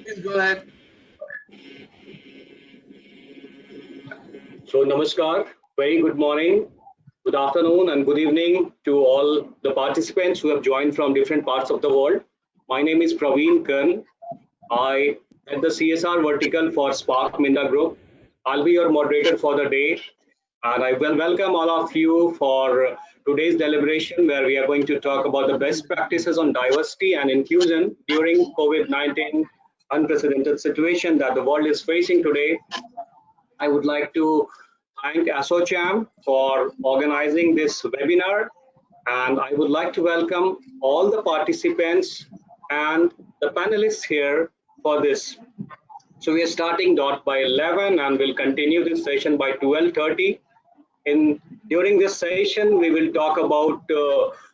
Please go ahead. So, Namaskar, very good morning, good afternoon, and good evening to all the participants who have joined from different parts of the world. My name is Praveen Kern. I am the CSR vertical for Spark Minda Group. I'll be your moderator for the day, and I will welcome all of you for today's deliberation where we are going to talk about the best practices on diversity and inclusion during COVID-19 unprecedented situation that the world is facing today. I would like to thank ASSOCHAM for organizing this webinar, and I would like to welcome all the participants and the panelists here for this. So we are starting dot by 11 and we'll continue this session by 12:30. During this session, we will talk about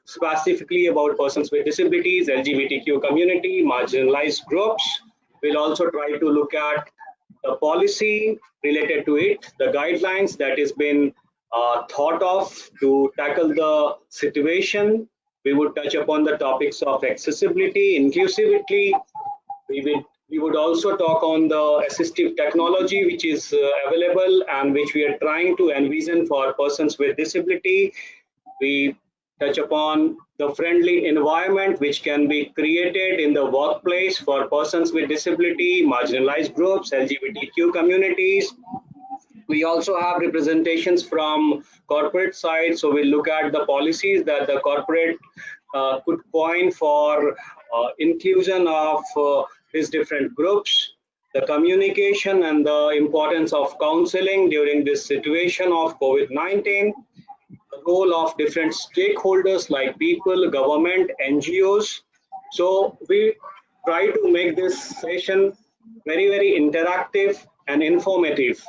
specifically about persons with disabilities, LGBTQ community, marginalized groups. We'll also try to look at the policy related to it, the guidelines that has been thought of to tackle the situation. We would touch upon the topics of accessibility, inclusivity. We would also talk on the assistive technology which is available and which we are trying to envision for persons with disability. We touch upon the friendly environment which can be created in the workplace for persons with disability, marginalized groups, LGBTQ communities. We also have representations from corporate side, so we'll look at the policies that the corporate could coin for inclusion of these different groups, the communication and the importance of counseling during this situation of COVID-19, the role of different stakeholders like people, government, NGOs. So we try to make this session very, very interactive and informative.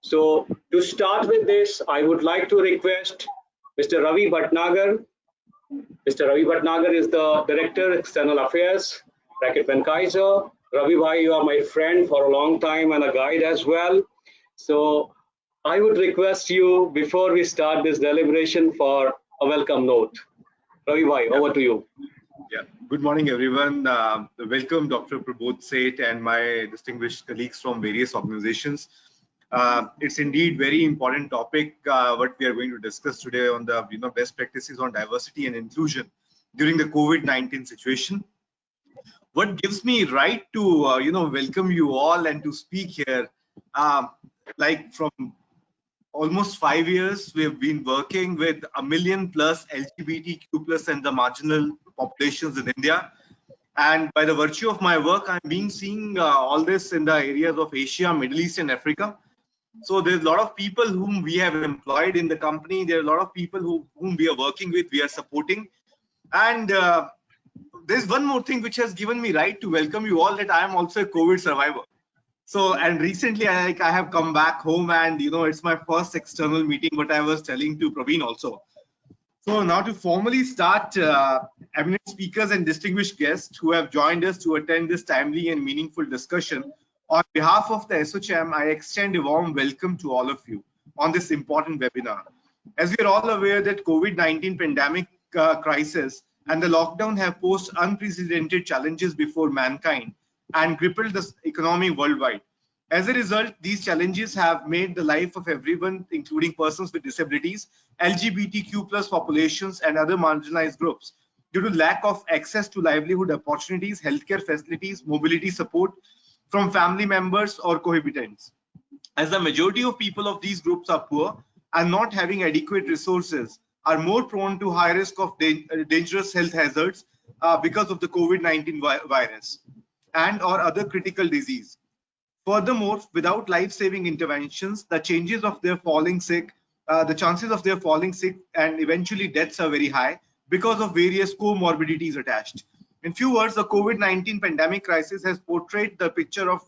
So to start with this, I would like to request Mr. Ravi Bhatnagar. Mr. Ravi Bhatnagar is the Director, External Affairs, Racket Kaiser. Ravi bhai, you are my friend for a long time and a guide as well. So I would request you before we start this deliberation for a welcome note. Ravi bhai, over to you. Yeah, good morning everyone. Welcome Dr. Prabodh Seth and my distinguished colleagues from various organizations. It's indeed very important topic what we are going to discuss today on the best practices on diversity and inclusion during the COVID-19 situation. What gives me right to welcome you all and to speak here, like from almost 5 years we have been working with 1 million plus LGBTQ plus and the marginal populations in India, and by the virtue of my work I'm being seeing all this in the areas of Asia, Middle East and Africa. So there's a lot of people whom we have employed in the company. There are a lot of people whom we are working with, we are supporting. And there's one more thing which has given me right to welcome you all, that I am also a COVID survivor. So, and recently I have come back home and, it's my first external meeting, what I was telling to Praveen also. So now to formally start, eminent speakers and distinguished guests who have joined us to attend this timely and meaningful discussion, on behalf of the ASSOCHAM, I extend a warm welcome to all of you on this important webinar. As we are all aware that COVID-19 pandemic crisis and the lockdown have posed unprecedented challenges before mankind and crippled the economy worldwide. As a result, these challenges have made the life of everyone, including persons with disabilities, LGBTQ plus populations and other marginalized groups, due to lack of access to livelihood opportunities, healthcare facilities, mobility support from family members or cohabitants. As the majority of people of these groups are poor and not having adequate resources, are more prone to high risk of dangerous health hazards because of the COVID-19 virus and or other critical disease. Furthermore, without life-saving interventions, the chances of their falling sick and eventually deaths are very high because of various comorbidities attached. In few words, the COVID-19 pandemic crisis has portrayed the picture of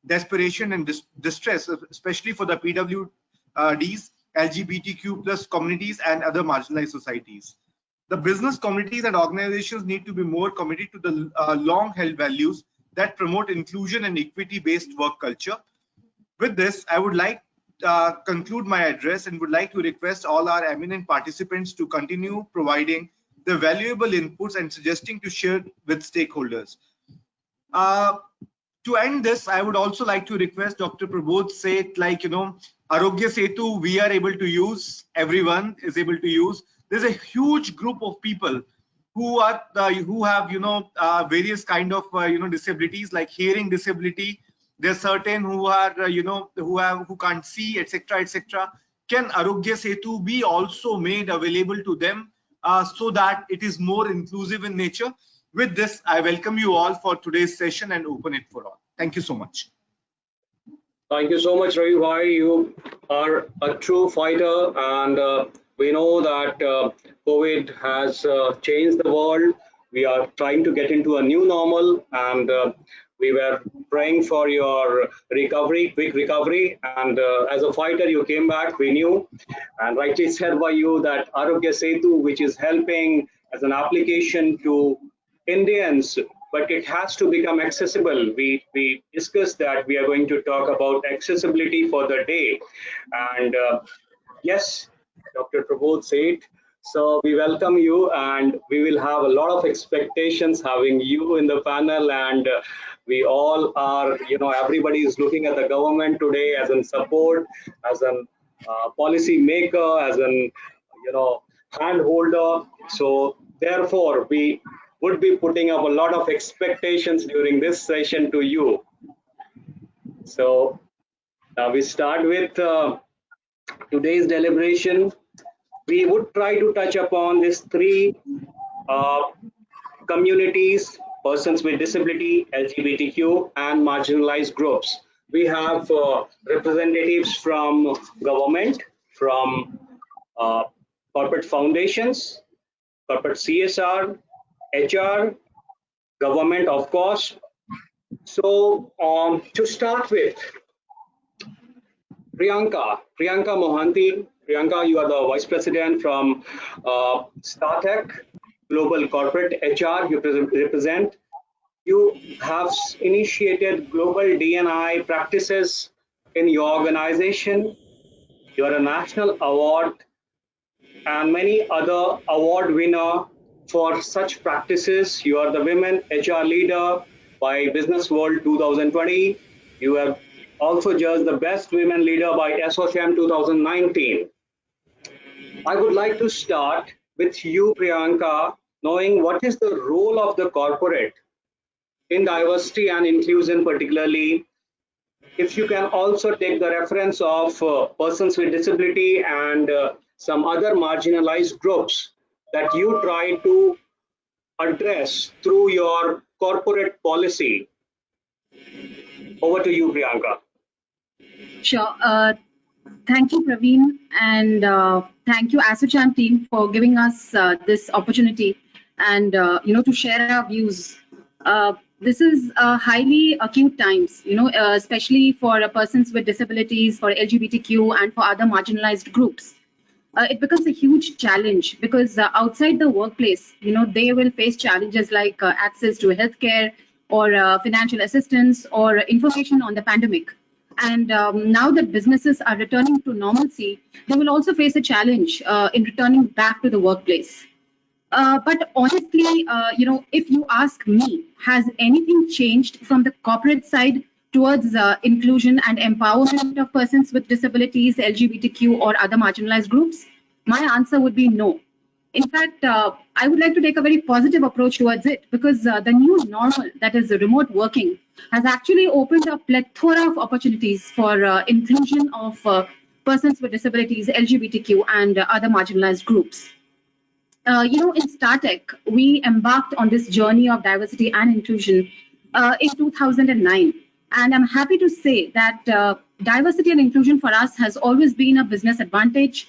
desperation and distress, especially for the PWDs, LGBTQ plus communities and other marginalized societies. The business communities and organizations need to be more committed to the long-held values that promote inclusion and equity-based work culture. With this, I would like to conclude my address and would like to request all our eminent participants to continue providing the valuable inputs and suggesting to share with stakeholders. To end this, I would also like to request Dr. Prabodh Seth, Arogya Setu, we are able to use, everyone is able to use. There's a huge group of people who are who have various kind of disabilities like hearing disability. There's certain who are who can't see, etc., etc. Can Arogya Setu be also made available to them so that it is more inclusive in nature? With this, I welcome you all for today's session and open it for all. Thank you so much. Thank you so much, Ravi bhai. You are a true fighter, and we know that COVID has changed the world. We are trying to get into a new normal, and we were praying for your recovery, quick recovery. And as a fighter, you came back. We knew, and rightly said by you, that Arogya Setu, which is helping as an application to Indians, but it has to become accessible. We discussed that we are going to talk about accessibility for the day. And yes, Dr. Prabodh said, so we welcome you, and we will have a lot of expectations having you in the panel. And we all are, everybody is looking at the government today as in support, as an policy maker, as an, hand holder. So therefore, we would be putting up a lot of expectations during this session to you. So now we start with today's deliberation. We would try to touch upon these three communities: persons with disability, LGBTQ, and marginalized groups. We have representatives from government, from corporate foundations, corporate CSR, HR, government, of course. So to start with, Priyanka Mohanty. Priyanka, you are the Vice President from StarTech, Global Corporate HR you represent. You have initiated global D&I practices in your organization. You are a national award and many other award winner for such practices. You are the Women HR Leader by Business World 2020. You have also judged the Best Women Leader by ASSOCHAM 2019. I would like to start with you, Priyanka, knowing what is the role of the corporate in diversity and inclusion, particularly if you can also take the reference of persons with disability and some other marginalized groups that you try to address through your corporate policy. Over to you, Priyanka. Sure. Thank you, Praveen, and thank you, ASSOCHAM team, for giving us this opportunity and to share our views. This is highly acute times, especially for persons with disabilities, for LGBTQ, and for other marginalized groups. It becomes a huge challenge because outside the workplace, they will face challenges like access to healthcare or financial assistance or information on the pandemic. And now that businesses are returning to normalcy, they will also face a challenge in returning back to the workplace. But honestly, if you ask me, has anything changed from the corporate side towards inclusion and empowerment of persons with disabilities, LGBTQ, or other marginalized groups? My answer would be no. In fact, I would like to take a very positive approach towards it because the new normal, that is remote working, has actually opened a plethora of opportunities for inclusion of persons with disabilities, LGBTQ, and other marginalized groups. In StarTech, we embarked on this journey of diversity and inclusion in 2009. And I'm happy to say that diversity and inclusion for us has always been a business advantage.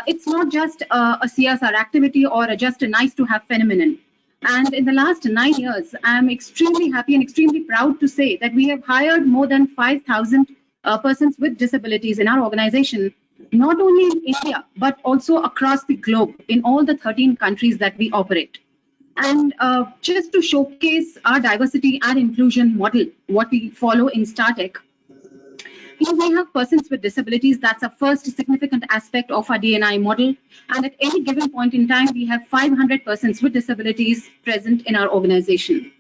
It's not just a CSR activity or just a nice to have phenomenon. And in the last 9 years, I'm extremely happy and extremely proud to say that we have hired more than 5,000 persons with disabilities in our organization, not only in India, but also across the globe in all the 13 countries that we operate. And just to showcase our diversity and inclusion model, what we follow in StarTech, we have persons with disabilities. That's a first significant aspect of our D&I model. And at any given point in time, we have 500 persons with disabilities present in our organization.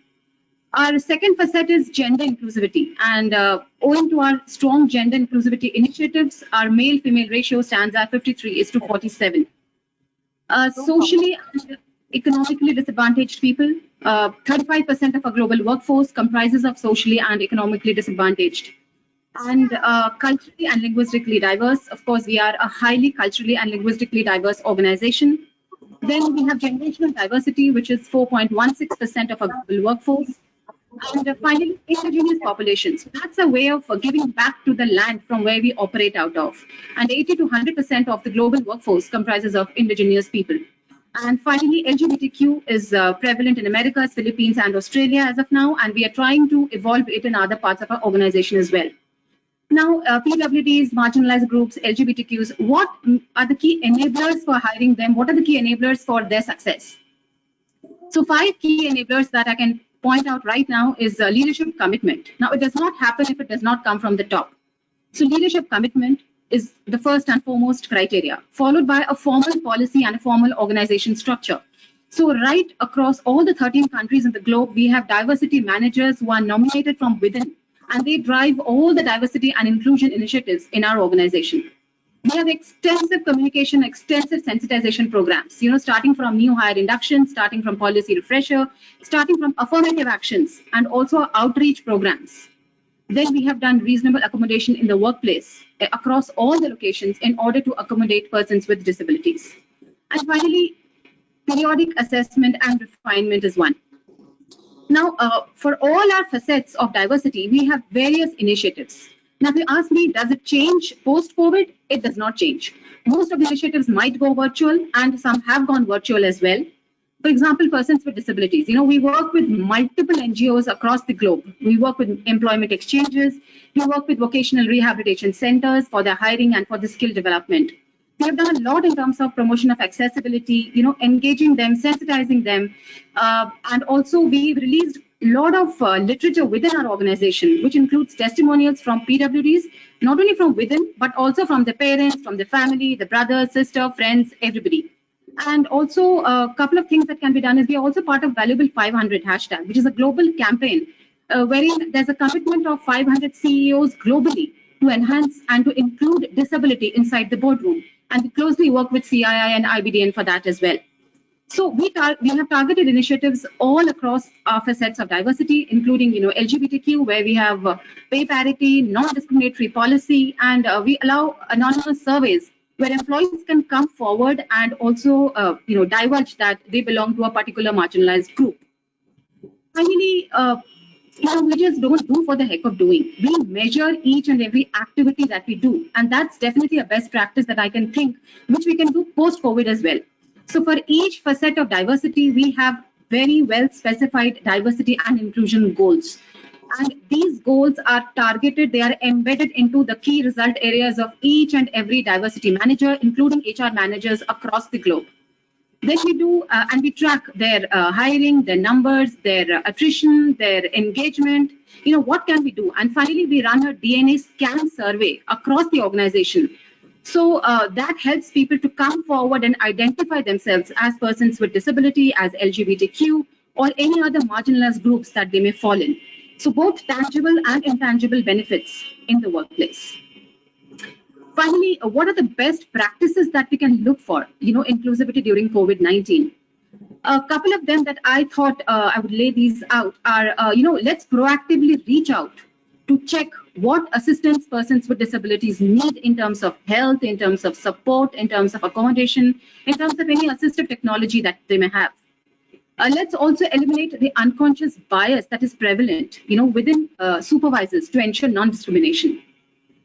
Our second facet is gender inclusivity, and owing to our strong gender inclusivity initiatives, our male-female ratio stands at 53:47. Socially and economically disadvantaged people, 35% of our global workforce comprises of socially and economically disadvantaged. And culturally and linguistically diverse. Of course, we are a highly culturally and linguistically diverse organization. Then we have generational diversity, which is 4.16% of our global workforce. And finally, indigenous populations. That's a way of giving back to the land from where we operate out of. And 80 to 100% of the global workforce comprises of indigenous people. And finally, LGBTQ is prevalent in Americas, Philippines, and Australia as of now, and we are trying to evolve it in other parts of our organization as well. Now, PWDs, marginalized groups, LGBTQs, what are the key enablers for hiring them? What are the key enablers for their success? So 5 key enablers that I can point out right now is leadership commitment. Now, it does not happen if it does not come from the top. So leadership commitment is the first and foremost criteria, followed by a formal policy and a formal organization structure. So right across all the 13 countries in the globe, we have diversity managers who are nominated from within, and they drive all the diversity and inclusion initiatives in our organization. We have extensive communication, extensive sensitization programs, starting from new hire induction, starting from policy refresher, starting from affirmative actions, and also outreach programs. Then we have done reasonable accommodation in the workplace across all the locations in order to accommodate persons with disabilities. And finally, periodic assessment and refinement is one. Now, for all our facets of diversity, we have various initiatives. Now, if you ask me, does it change post-COVID? It does not change. Most of the initiatives might go virtual, and some have gone virtual as well. For example, persons with disabilities. We work with multiple NGOs across the globe. We work with employment exchanges. We work with vocational rehabilitation centers for their hiring and for the skill development. We have done a lot in terms of promotion of accessibility, engaging them, sensitizing them. And also we released a lot of literature within our organization, which includes testimonials from PWDs, not only from within, but also from the parents, from the family, the brother, sister, friends, everybody. And also a couple of things that can be done is we are also part of Valuable 500 hashtag, which is a global campaign wherein there's a commitment of 500 CEOs globally to enhance and to include disability inside the boardroom. And we closely work with CII and IBDN for that as well. So we have targeted initiatives all across our facets of diversity, including LGBTQ, where we have pay parity, non-discriminatory policy, and we allow anonymous surveys where employees can come forward and also divulge that they belong to a particular marginalized group. Finally, we just don't do for the heck of doing. We measure each and every activity that we do, and that's definitely a best practice that I can think, which we can do post-COVID as well. So for each facet of diversity, we have very well specified diversity and inclusion goals. And these goals are targeted, they are embedded into the key result areas of each and every diversity manager, including HR managers across the globe. Then we do, and we track their hiring, their numbers, their attrition, their engagement, what can we do? And finally, we run a DNA scan survey across the organization. So that helps people to come forward and identify themselves as persons with disability, as LGBTQ, or any other marginalized groups that they may fall in. So both tangible and intangible benefits in the workplace. Finally, what are the best practices that we can look for, inclusivity during COVID-19? A couple of them that I thought I would lay these out are, let's proactively reach out to check what assistance persons with disabilities need in terms of health, in terms of support, in terms of accommodation, in terms of any assistive technology that they may have. Let's also eliminate the unconscious bias that is prevalent, within supervisors to ensure non-discrimination.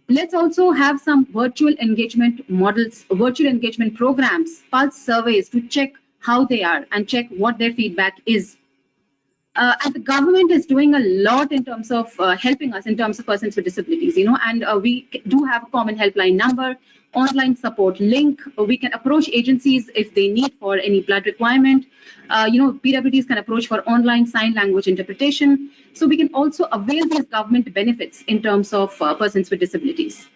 Let's also have some virtual engagement models, virtual engagement programs, pulse surveys to check how they are and check what their feedback is. And the government is doing a lot in terms of helping us in terms of persons with disabilities, and we do have a common helpline number, online support link. We can approach agencies if they need for any blood requirement. PWDs can approach for online sign language interpretation. So we can also avail these government benefits in terms of persons with disabilities.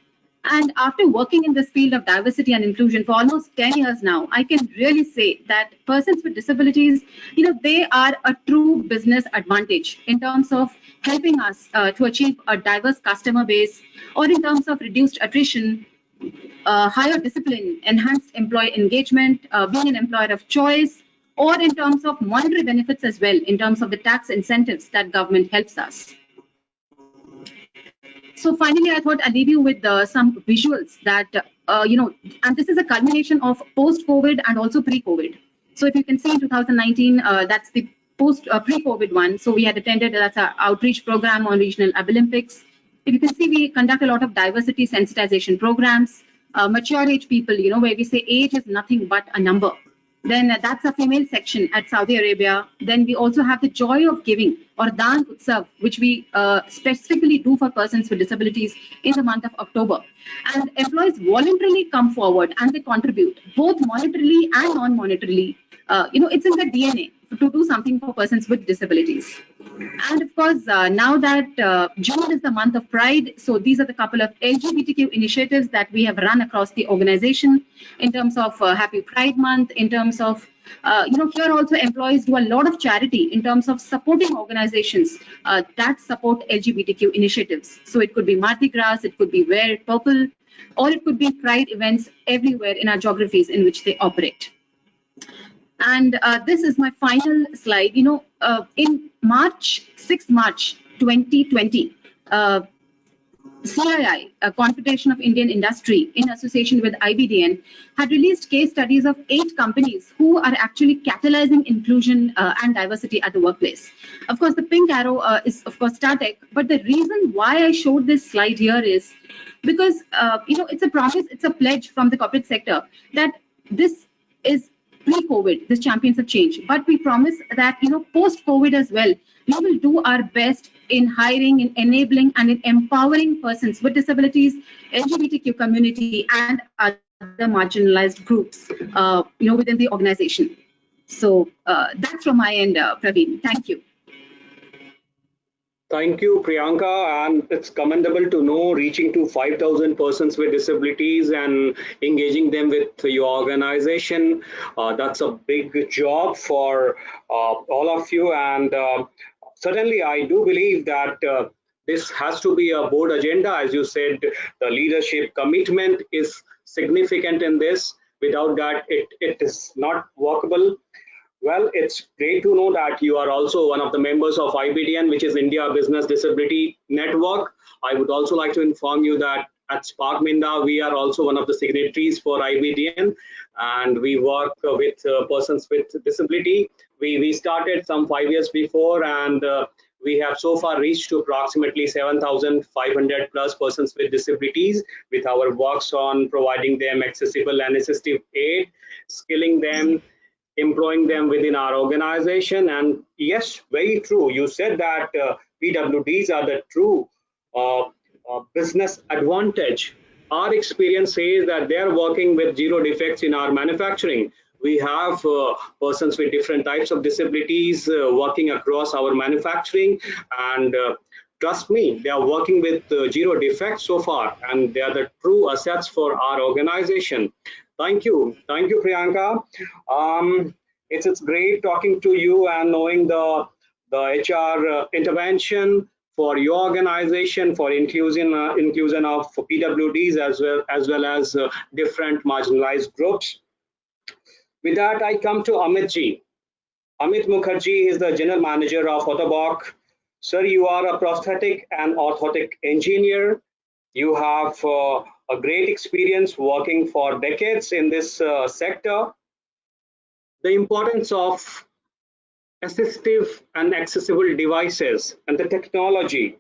And after working in this field of diversity and inclusion for almost 10 years now, I can really say that persons with disabilities, they are a true business advantage in terms of helping us to achieve a diverse customer base, or in terms of reduced attrition, higher discipline, enhanced employee engagement, being an employer of choice, or in terms of monetary benefits as well, in terms of the tax incentives that government helps us. So finally, I thought I'll leave you with some visuals that, and this is a culmination of post-COVID and also pre-COVID. So if you can see in 2019, that's the pre-COVID one. So we had attended, that's our outreach program on regional Olympics. If you can see, we conduct a lot of diversity sensitization programs, mature age people, where we say age is nothing but a number. Then that's a female section at Saudi Arabia. Then we also have the Joy of Giving, or Dan Utsav, which we specifically do for persons with disabilities in the month of October. And employees voluntarily come forward and they contribute, both monetarily and non-monetarily. It's in the DNA to do something for persons with disabilities. And of course, now that June is the month of Pride, so these are the couple of LGBTQ initiatives that we have run across the organization in terms of Happy Pride Month, in terms of, here also employees do a lot of charity in terms of supporting organizations that support LGBTQ initiatives. So it could be Mardi Gras, it could be Wear Purple, or it could be Pride events everywhere in our geographies in which they operate. And this is my final slide. In March, 6th March 2020, CII, a Confederation of Indian Industry, in association with IBDN, had released case studies of 8 companies who are actually catalyzing inclusion and diversity at the workplace. Of course, the pink arrow is, of course, static, but the reason why I showed this slide here is because, it's a promise, it's a pledge from the corporate sector that this is pre-COVID, this champions of change. But we promise that, post-COVID as well, we will do our best in hiring, in enabling, and in empowering persons with disabilities, LGBTQ community, and other marginalized groups, within the organization. So that's from my end, Praveen. Thank you. Thank you, Priyanka, and it's commendable to know reaching to 5,000 persons with disabilities and engaging them with your organization. That's a big job for all of you, and certainly I do believe that this has to be a board agenda. As you said, the leadership commitment is significant in this. Without that, it is not workable. Well, it's great to know that you are also one of the members of IBDN, which is India Business Disability Network. I would also like to inform you that at Spark Minda, we are also one of the signatories for IBDN, and we work with persons with disability. We started some 5 years before, and we have so far reached to approximately 7,500 plus persons with disabilities with our works on providing them accessible and assistive aid, skilling them, employing them within our organization. And yes, very true. You said that PWDs are the true business advantage. Our experience says that they are working with zero defects in our manufacturing. We have persons with different types of disabilities working across our manufacturing, and trust me, they are working with zero defects so far, and they are the true assets for our organization. Thank you, Priyanka. It's great talking to you and knowing the HR intervention for your organization for inclusion of PWDs as well as different marginalized groups. With that, I come to Amit ji. Amit Mukherjee is the general manager of Ottobock. Sir, you are a prosthetic and orthotic engineer. You have a great experience working for decades in this sector. The importance of assistive and accessible devices and the technology.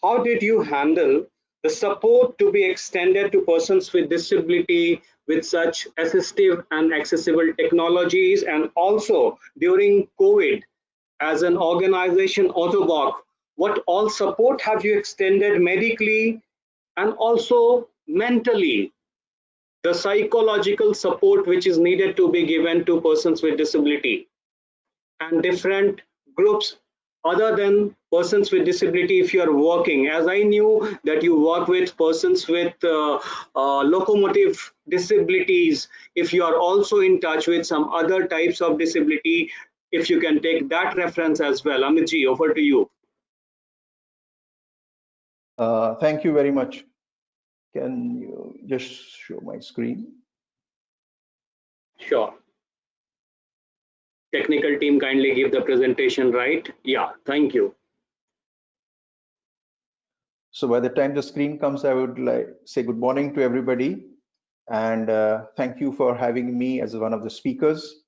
How did you handle the support to be extended to persons with disability with such assistive and accessible technologies, and also during COVID as an organization, Ottobock, what all support have you extended medically and also mentally, the psychological support which is needed to be given to persons with disability and different groups other than persons with disability, if you are working, as I knew that you work with persons with locomotive disabilities, if you are also in touch with some other types of disability, if you can take that reference as well. Amitji, over to you. Thank you very much. Can you just show my screen? Sure. Technical team kindly give the presentation, right? Yeah, thank you. So by the time the screen comes, I would like say good morning to everybody, and thank you for having me as one of the speakers.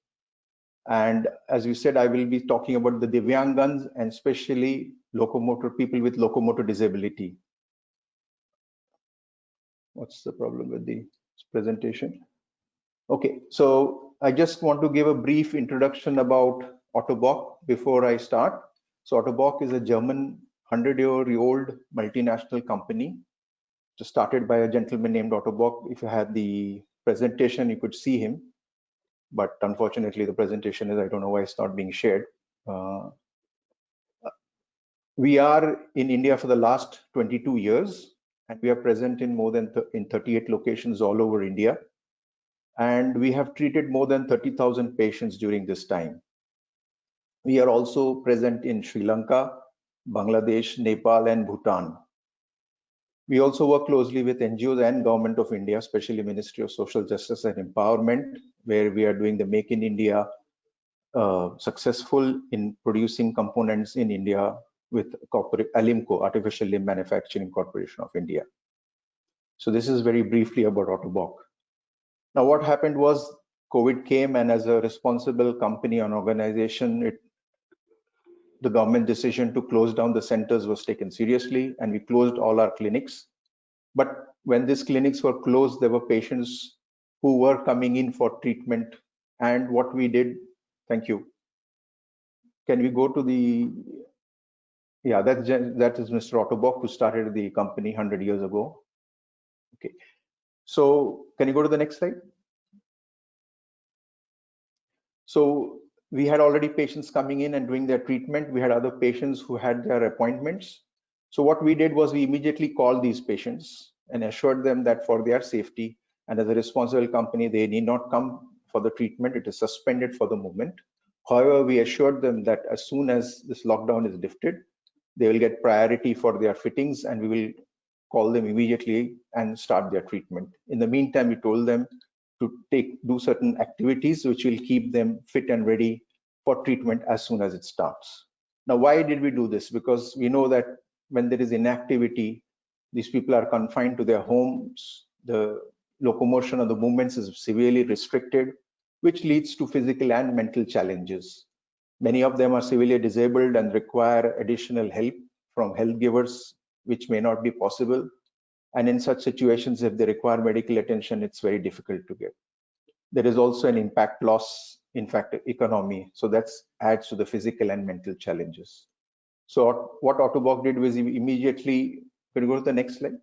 And as you said, I will be talking about the Divyangans and especially locomotor people with locomotor disability. What's the problem with the presentation? Okay, so I just want to give a brief introduction about Otto Bock before I start. So Otto Bock is a German 100-year-old multinational company, just started by a gentleman named Otto Bock. If you had the presentation, you could see him, but unfortunately the presentation is, I don't know why it's not being shared. We are in India for the last 22 years, and we are present in more than in 38 locations all over India. And we have treated more than 30,000 patients during this time. We are also present in Sri Lanka, Bangladesh, Nepal, and Bhutan. We also work closely with NGOs and Government of India, especially Ministry of Social Justice and Empowerment, where we are doing the Make in India successful in producing components in India with corporate Alimco, Artificial Limb Manufacturing Corporation of India. So this is very briefly about Otto Bock. Now, what happened was COVID came, and as a responsible company and organization, the government decision to close down the centers was taken seriously, and we closed all our clinics. But when these clinics were closed, there were patients who were coming in for treatment. And what we did, thank you. Can we go to the, yeah, that is Mr. Otto Bock, who started the company 100 years ago. Okay, so can you go to the next slide? So we had already patients coming in and doing their treatment. We had other patients who had their appointments. So what we did was we immediately called these patients and assured them that for their safety and as a responsible company, they need not come for the treatment. It is suspended for the moment. However, we assured them that as soon as this lockdown is lifted, they will get priority for their fittings, and we will call them immediately and start their treatment. In the meantime, we told them to do certain activities which will keep them fit and ready for treatment as soon as it starts. Now, why did we do this? Because we know that when there is inactivity, these people are confined to their homes, the locomotion of the movements is severely restricted, which leads to physical and mental challenges. Many of them are severely disabled and require additional help from health givers, which may not be possible. And in such situations, if they require medical attention, it's very difficult to get. There is also an impact loss, in fact, economy. So that adds to the physical and mental challenges. So what Otto Bock did was immediately, can you go to the next slide?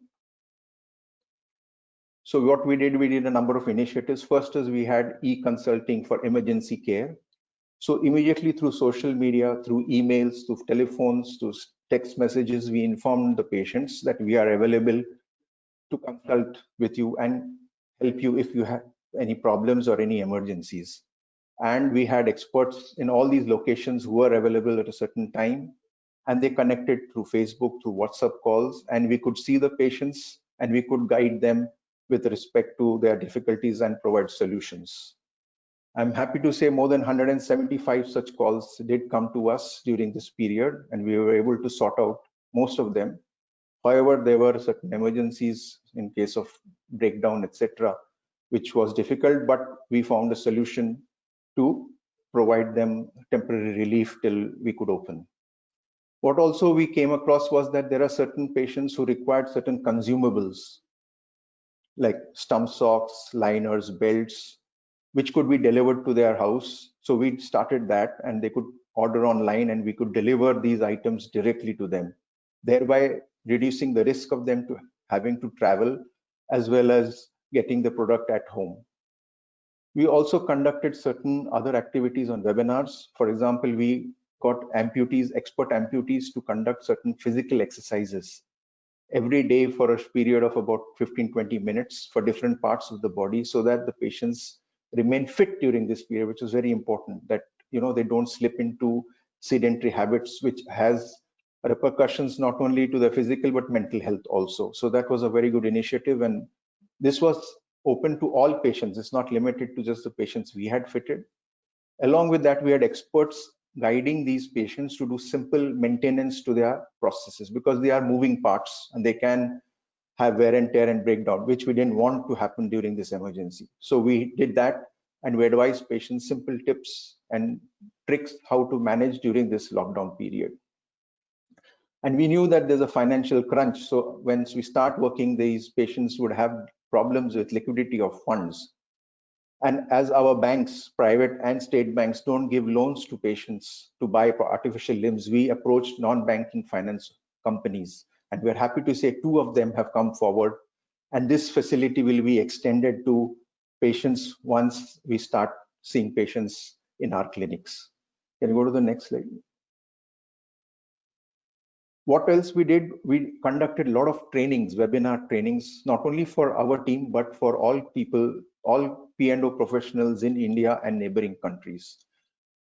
So what we did a number of initiatives. First is we had e-consulting for emergency care. So immediately through social media, through emails, through telephones, through text messages, we informed the patients that we are available to consult with you and help you if you have any problems or any emergencies. And we had experts in all these locations who were available at a certain time, and they connected through Facebook, through WhatsApp calls, and we could see the patients and we could guide them with respect to their difficulties and provide solutions. I'm happy to say more than 175 such calls did come to us during this period, and we were able to sort out most of them. However, there were certain emergencies in case of breakdown, etc., which was difficult, but we found a solution to provide them temporary relief till we could open. What also we came across was that there are certain patients who required certain consumables like stump socks, liners, belts, which could be delivered to their house. So we started that, and they could order online and we could deliver these items directly to them, thereby reducing the risk of them to having to travel as well as getting the product at home. We also conducted certain other activities on webinars. For example, we got amputees, expert amputees, to conduct certain physical exercises every day for a period of about 15-20 minutes for different parts of the body, so that the patients remain fit during this period, which is very important, that they don't slip into sedentary habits, which has repercussions not only to the physical but mental health also. So that was a very good initiative, and this was open to all patients. It's not limited to just the patients we had fitted. Along with that, we had experts guiding these patients to do simple maintenance to their processes, because they are moving parts and they can have wear and tear and breakdown, which we didn't want to happen during this emergency. So we did that, and we advised patients simple tips and tricks how to manage during this lockdown period. And we knew that there's a financial crunch. So once we start working, these patients would have problems with liquidity of funds. And as our banks, private and state banks, don't give loans to patients to buy artificial limbs, we approached non-banking finance companies. And we're happy to say 2 of them have come forward. And this facility will be extended to patients once we start seeing patients in our clinics. Can you go to the next slide? What else we did? We conducted a lot of trainings, webinar trainings, not only for our team, but for all people, all P&O professionals in India and neighboring countries.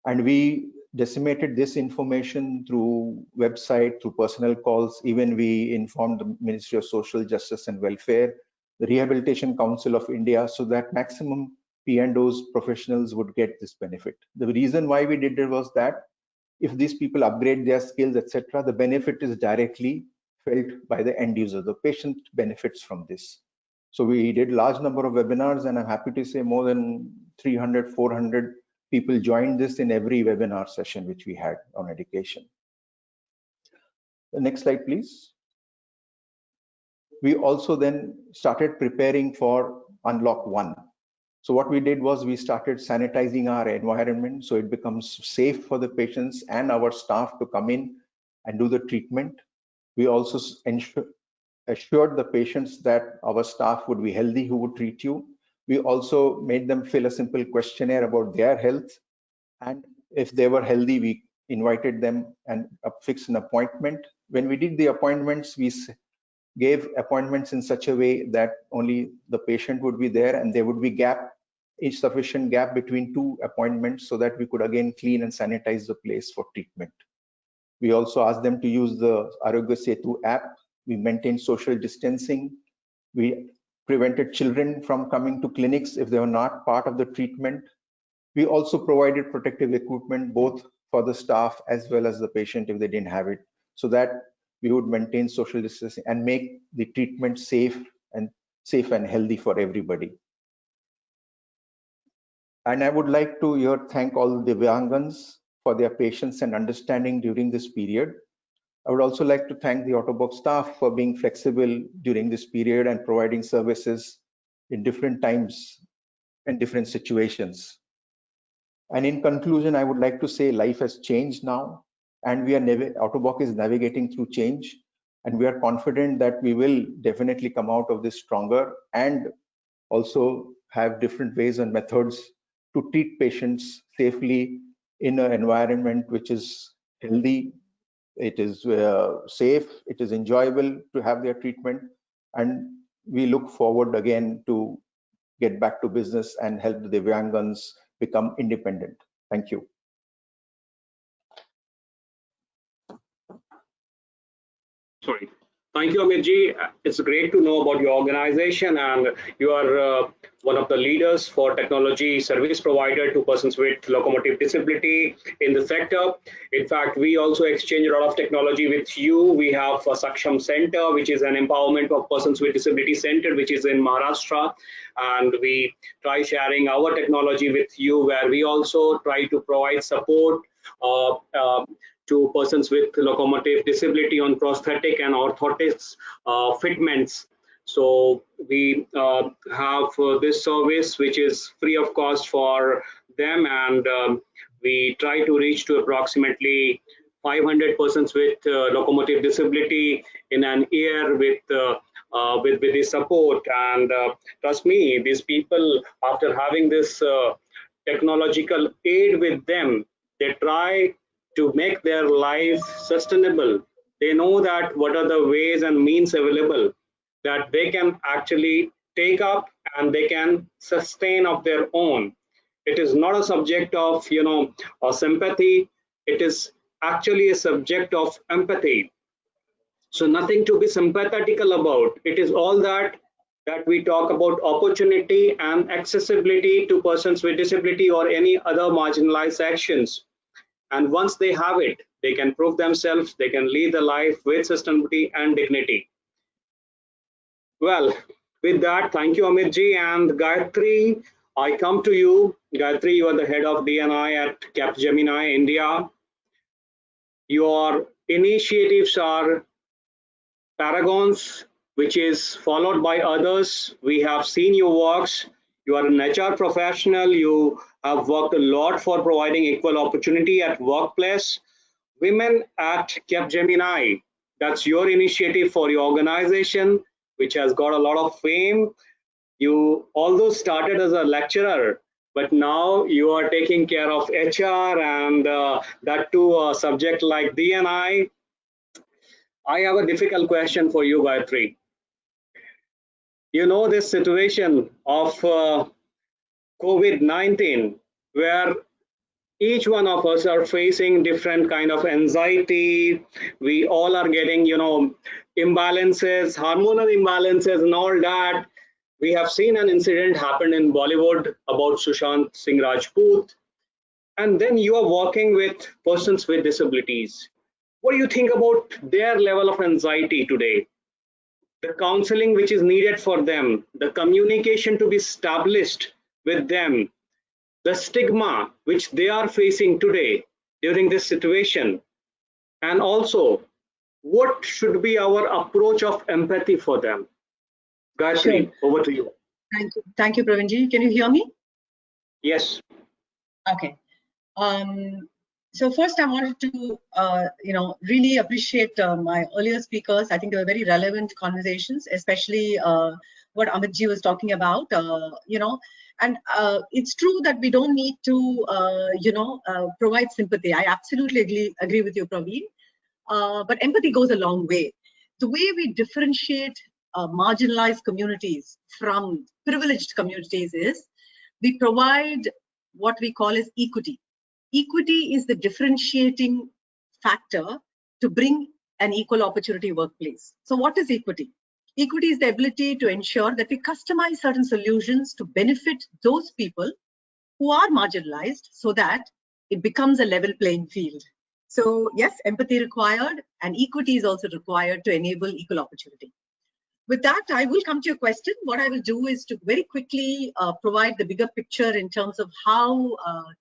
And we disseminated this information through website, through personal calls. Even we informed the Ministry of Social Justice and Welfare, the Rehabilitation Council of India, so that maximum P&Os professionals would get this benefit. The reason why we did it was that if these people upgrade their skills, etc., the benefit is directly felt by the end user. The patient benefits from this. So we did large number of webinars, and I'm happy to say more than 300, 400 people joined this in every webinar session which we had on education. The next slide, please. We also then started preparing for Unlock 1. So what we did was we started sanitizing our environment so it becomes safe for the patients and our staff to come in and do the treatment. We also assured the patients that our staff would be healthy who would treat you. We also made them fill a simple questionnaire about their health. And if they were healthy, we invited them and fixed an appointment. When we did the appointments, we gave appointments in such a way that only the patient would be there and there would be sufficient gap between 2 appointments so that we could again clean and sanitize the place for treatment. We also asked them to use the Arogya Setu app. We maintained social distancing. We prevented children from coming to clinics if they were not part of the treatment. We also provided protective equipment both for the staff as well as the patient if they didn't have it, so that we would maintain social distancing and make the treatment safe and healthy for everybody. And I would like to here thank all the Divyangans for their patience and understanding during this period. I would also like to thank the Autobox staff for being flexible during this period and providing services in different times and different situations. And in conclusion, I would like to say life has changed now, and Autobox is navigating through change, and we are confident that we will definitely come out of this stronger and also have different ways and methods to treat patients safely in an environment which is healthy, it is safe, it is enjoyable to have their treatment, and we look forward again to get back to business and help the Divyangans become independent. Thank you. Sorry. Thank you, Amitji. It's great to know about your organization, and you are one of the leaders for technology service provider to persons with locomotive disability in the sector. In fact, we also exchange a lot of technology with you. We have a Saksham Center, which is an empowerment of persons with disability center, which is in Maharashtra. And we try sharing our technology with you, where we also try to provide support to persons with locomotive disability on prosthetic and orthotics fitments. So we have this service which is free of cost for them, and we try to reach to approximately 500 persons with locomotive disability in an year with this support. And trust me, these people, after having this technological aid with them, they try to make their life sustainable. They know that what are the ways and means available that they can actually take up and they can sustain of their own. It is not a subject of, sympathy. It is actually a subject of empathy. So nothing to be sympathetical about. It is all that we talk about opportunity and accessibility to persons with disability or any other marginalized sections. And once they have it, they can prove themselves, they can lead a life with sustainability and dignity. Well, with that, thank you, Amitji. And Gayatri, I come to you. Gayatri, you are the head of DNI at Capgemini, India. Your initiatives are paragons, which is followed by others. We have seen your works. You are an HR professional. You have worked a lot for providing equal opportunity at workplace. Women at Capgemini, that's your initiative for your organization, which has got a lot of fame. You although started as a lecturer, but now you are taking care of HR and that too a subject like DNI. I have a difficult question for you, Gayatri. You know this situation of COVID-19, where each one of us are facing different kind of anxiety. We all are getting, imbalances, hormonal imbalances and all that. We have seen an incident happen in Bollywood about Sushant Singh Rajput. And then you are working with persons with disabilities. What do you think about their level of anxiety today? The counseling which is needed for them, the communication to be established with them, the stigma which they are facing today during this situation, and also what should be our approach of empathy for them. Gayatri, over to you. Thank you, Pravinji. Can you hear me? Yes. Okay. So first, I wanted to, really appreciate my earlier speakers. I think they were very relevant conversations, especially what Amitji was talking about. And it's true that we don't need to, provide sympathy. I absolutely agree with you, Praveen. But empathy goes a long way. The way we differentiate marginalized communities from privileged communities is we provide what we call as equity. Equity is the differentiating factor to bring an equal opportunity workplace. So what is equity? Equity is the ability to ensure that we customize certain solutions to benefit those people who are marginalized so that it becomes a level playing field. So yes, empathy required and equity is also required to enable equal opportunity. With that, I will come to your question. What I will do is to very quickly provide the bigger picture in terms of how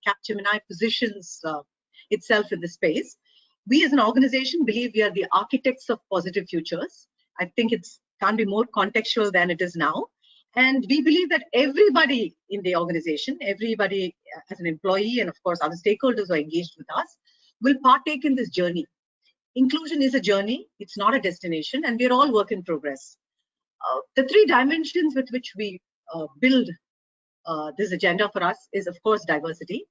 Capgemini positions itself in the space. We as an organization believe we are the architects of positive futures. I think it can't be more contextual than it is now. And we believe that everybody in the organization, everybody as an employee, and of course other stakeholders who are engaged with us, will partake in this journey. Inclusion is a journey, it's not a destination, and we're all work in progress. The three dimensions with which we build this agenda for us is, of course, diversity.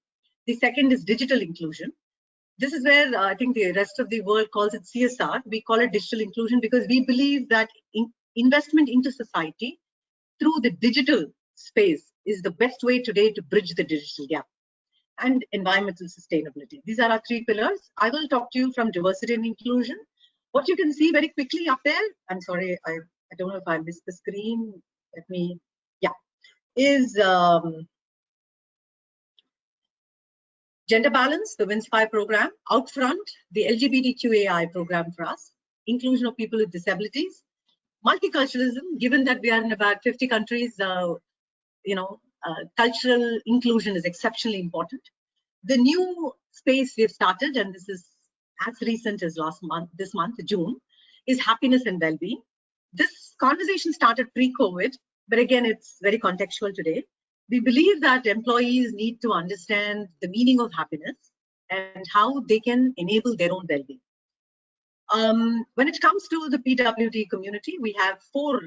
The second is digital inclusion. This is where I think the rest of the world calls it CSR. We call it digital inclusion because we believe that investment into society through the digital space is the best way today to bridge the digital gap. And environmental sustainability. These are our three pillars. I will talk to you from diversity and inclusion. What you can see very quickly up there, I'm sorry, I don't know if I missed the screen. Let me, is gender balance, the WINSPIRE program. Out front, the LGBTQAI program for us. Inclusion of people with disabilities. Multiculturalism, given that we are in about 50 countries, cultural inclusion is exceptionally important. The new space we've started, and this is as recent as this month, June, is happiness and well-being. This conversation started pre-COVID, but again, it's very contextual today. We believe that employees need to understand the meaning of happiness and how they can enable their own well-being. When it comes to the PWD community, we have four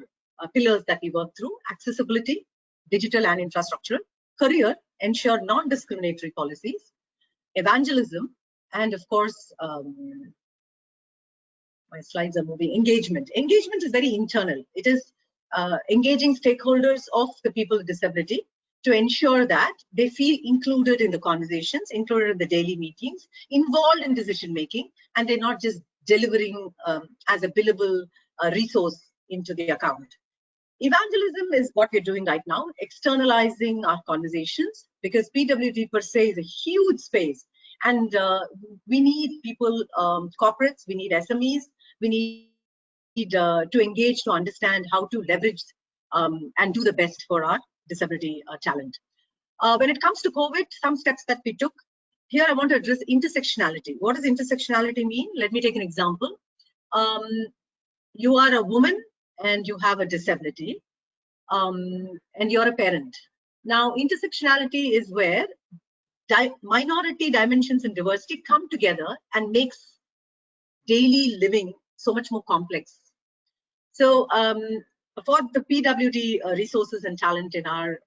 pillars that we work through: accessibility, digital and infrastructural; career, ensure non-discriminatory policies; evangelism, and of course, my slides are moving. Engagement. Engagement is very internal. It is engaging stakeholders of the people with disability to ensure that they feel included in the conversations, included in the daily meetings, involved in decision making, and they're not just delivering as a billable resource into the account. Evangelism is what we're doing right now, externalizing our conversations, because PWD per se is a huge space, and we need people, corporates, we need SMEs, we need to engage to understand how to leverage and do the best for our disability talent. When it comes to COVID, some steps that we took, here I want to address intersectionality. What does intersectionality mean? Let me take an example. You are a woman and you have a disability, and you're a parent. Now, intersectionality is where minority dimensions and diversity come together and makes daily living so much more complex. So for the PWD resources and talent in our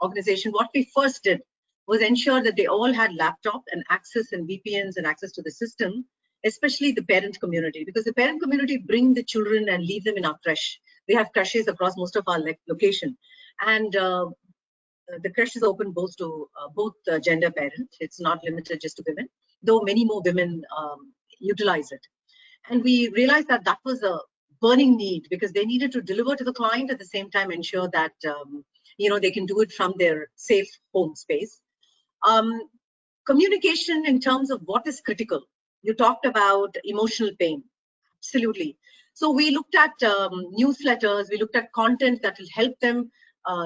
organization, what we first did was ensure that they all had laptop and access and VPNs and access to the system, especially the parent community, because the parent community bring the children and leave them in our creche. We have creches across most of our location, and the creche is open both to both gender parents. It's not limited just to women, though many more women utilize it. And we realized that that was a burning need, because they needed to deliver to the client at the same time ensure that they can do it from their safe home space. Communication in terms of what is critical. You talked about emotional pain. Absolutely. So we looked at newsletters, we looked at content that will help them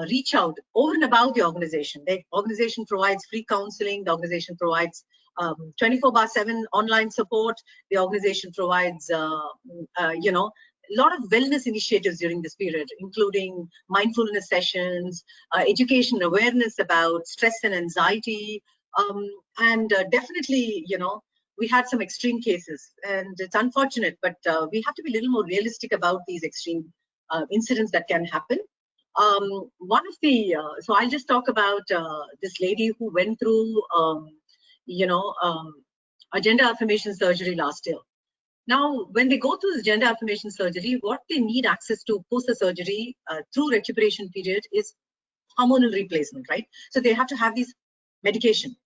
reach out over and above the organization. The organization provides free counseling, the organization provides 24/7 online support, the organization provides a lot of wellness initiatives during this period, including mindfulness sessions, education awareness about stress and anxiety, and definitely, we had some extreme cases, and it's unfortunate, but we have to be a little more realistic about these extreme incidents that can happen. One of the, so I'll just talk about this lady who went through, a gender affirmation surgery last year. Now, when they go through the gender affirmation surgery, what they need access to post the surgery through recuperation period is hormonal replacement, right? So they have to have these medication.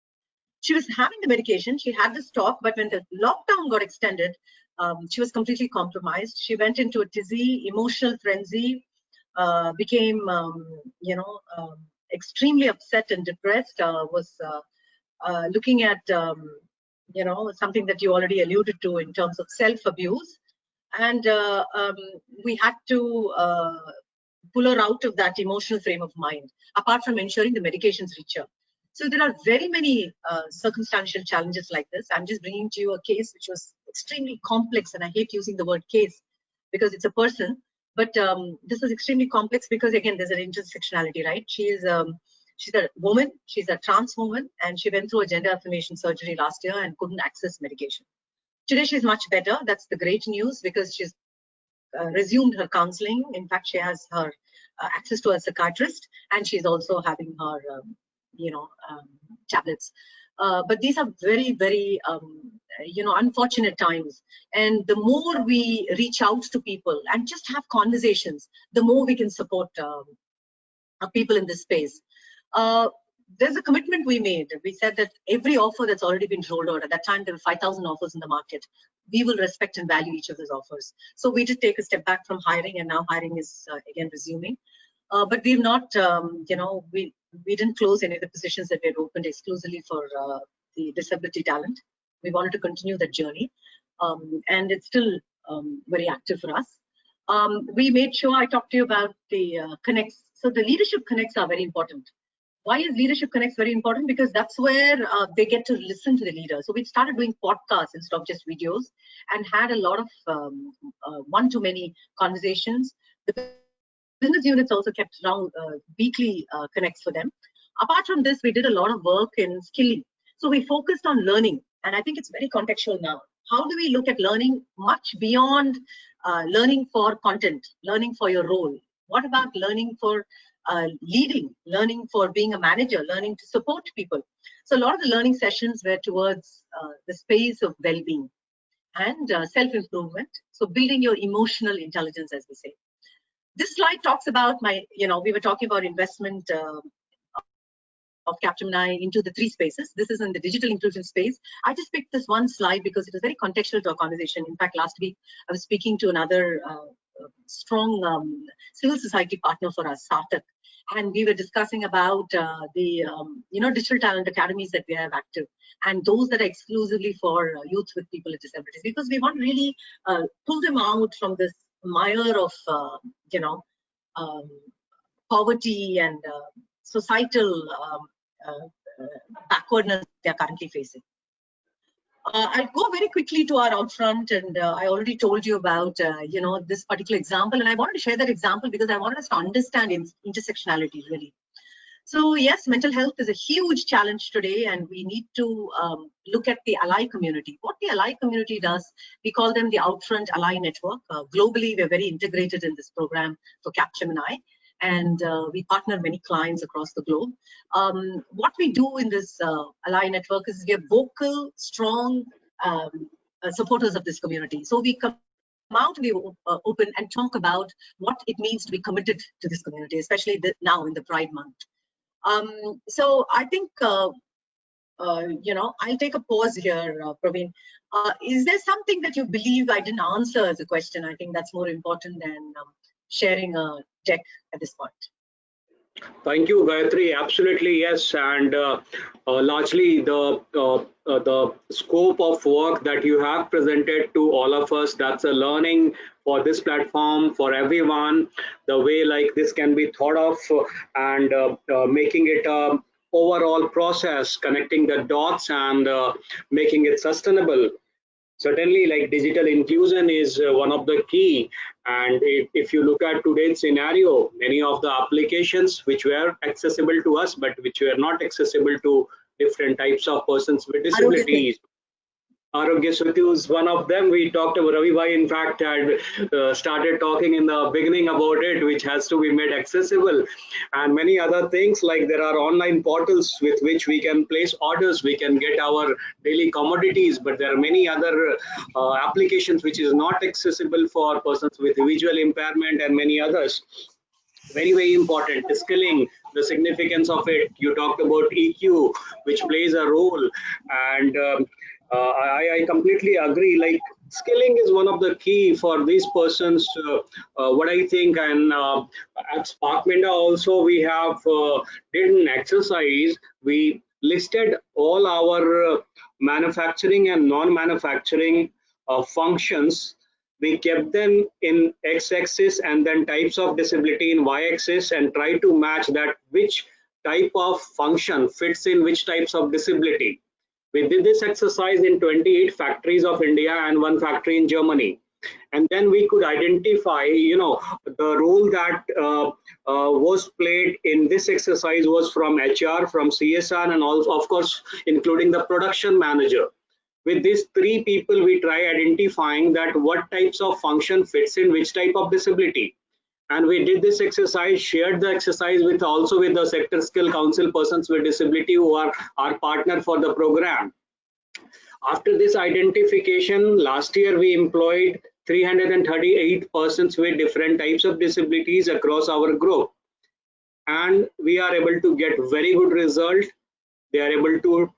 She was having the medication, she had the stock, but when the lockdown got extended, she was completely compromised. She went into a tizzy, emotional frenzy, became, extremely upset and depressed, was looking at, something that you already alluded to in terms of self-abuse. And we had to pull her out of that emotional frame of mind, apart from ensuring the medications reach her. So there are very many circumstantial challenges like this. I'm just bringing to you a case which was extremely complex, and I hate using the word case because it's a person, but this is extremely complex because, again, there's an intersectionality, right? She's a woman, she's a trans woman, and she went through a gender affirmation surgery last year and couldn't access medication. Today, she's much better. That's the great news, because she's resumed her counseling. In fact, she has her access to a psychiatrist, and she's also having her, tablets. But these are very, very, unfortunate times. And the more we reach out to people and just have conversations, the more we can support people in this space. There's a commitment we made. We said that every offer that's already been rolled out, at that time there were 5,000 offers in the market, we will respect and value each of those offers. So we did take a step back from hiring, and now hiring is again resuming. But we've not, we didn't close any of the positions that we had opened exclusively for the disability talent. We wanted to continue that journey, and it's still very active for us. We made sure I talked to you about the connects. So the leadership connects are very important. Why is leadership connects very important? Because that's where they get to listen to the leader. So we started doing podcasts instead of just videos, and had a lot of one-to-many conversations. The business units also kept around weekly connects for them. Apart from this, we did a lot of work in skilling. So we focused on learning, and I think it's very contextual now. How do we look at learning much beyond learning for content, learning for your role? What about learning for leading, learning for being a manager, learning to support people. So a lot of the learning sessions were towards the space of well-being and self-improvement. So building your emotional intelligence, as we say. This slide talks about we were talking about investment of Capgemini into the 3 spaces. This is in the digital inclusion space. I just picked this one slide because it was very contextual to our conversation. In fact, last week I was speaking to another strong civil society partner for us, startup, and we were discussing about the digital talent academies that we have active, and those that are exclusively for youth with people with disabilities, because we want to really pull them out from this mire of poverty and societal backwardness they are currently facing. I'll go very quickly to our outfront, and I already told you about this particular example, and I wanted to share that example because I wanted us to understand intersectionality really. So yes, mental health is a huge challenge today, and we need to look at the ally community. What the ally community does, we call them the Outfront Ally Network. Globally, we're very integrated in this program for Capgemini, and we partner many clients across the globe. What we do in this Ally Network is we are vocal, strong supporters of this community. So we come out, we open and talk about what it means to be committed to this community, especially now in the Pride Month. So I think, I'll take a pause here, Praveen. Is there something that you believe I didn't answer as a question? I think that's more important than sharing a deck at this point. Thank you, Gayatri. Absolutely, yes. And largely the scope of work that you have presented to all of us, that's a learning for this platform, for everyone, the way like this can be thought of, and making it a overall process, connecting the dots and making it sustainable. Certainly, like digital inclusion is one of the key, and if you look at today's scenario, many of the applications which were accessible to us but which were not accessible to different types of persons with disabilities. Arogya Setu is one of them. We talked about, Ravi Bhai in fact had started talking in the beginning about it, which has to be made accessible, and many other things, like there are online portals with which we can place orders, we can get our daily commodities, but there are many other applications which is not accessible for persons with visual impairment and many others. Very, very important. Skilling, the significance of it. You talked about EQ, which plays a role, and I completely agree. Like skilling is one of the key for these persons. What I think, and at Spark Minda also we have did an exercise. We listed all our manufacturing and non-manufacturing functions. We kept them in x-axis and then types of disability in y-axis, and try to match that which type of function fits in which types of disability. We did this exercise in 28 factories of India and 1 factory in Germany, and then we could identify, the role that was played in this exercise was from HR, from CSR, and also, of course, including the production manager. With these 3 people, we try identifying that what types of function fits in which type of disability. And we did this exercise, shared the exercise with the sector skill council persons with disability who are our partner for the program. After this identification, last year we employed 338 persons with different types of disabilities across our group. And we are able to get very good result. They are able to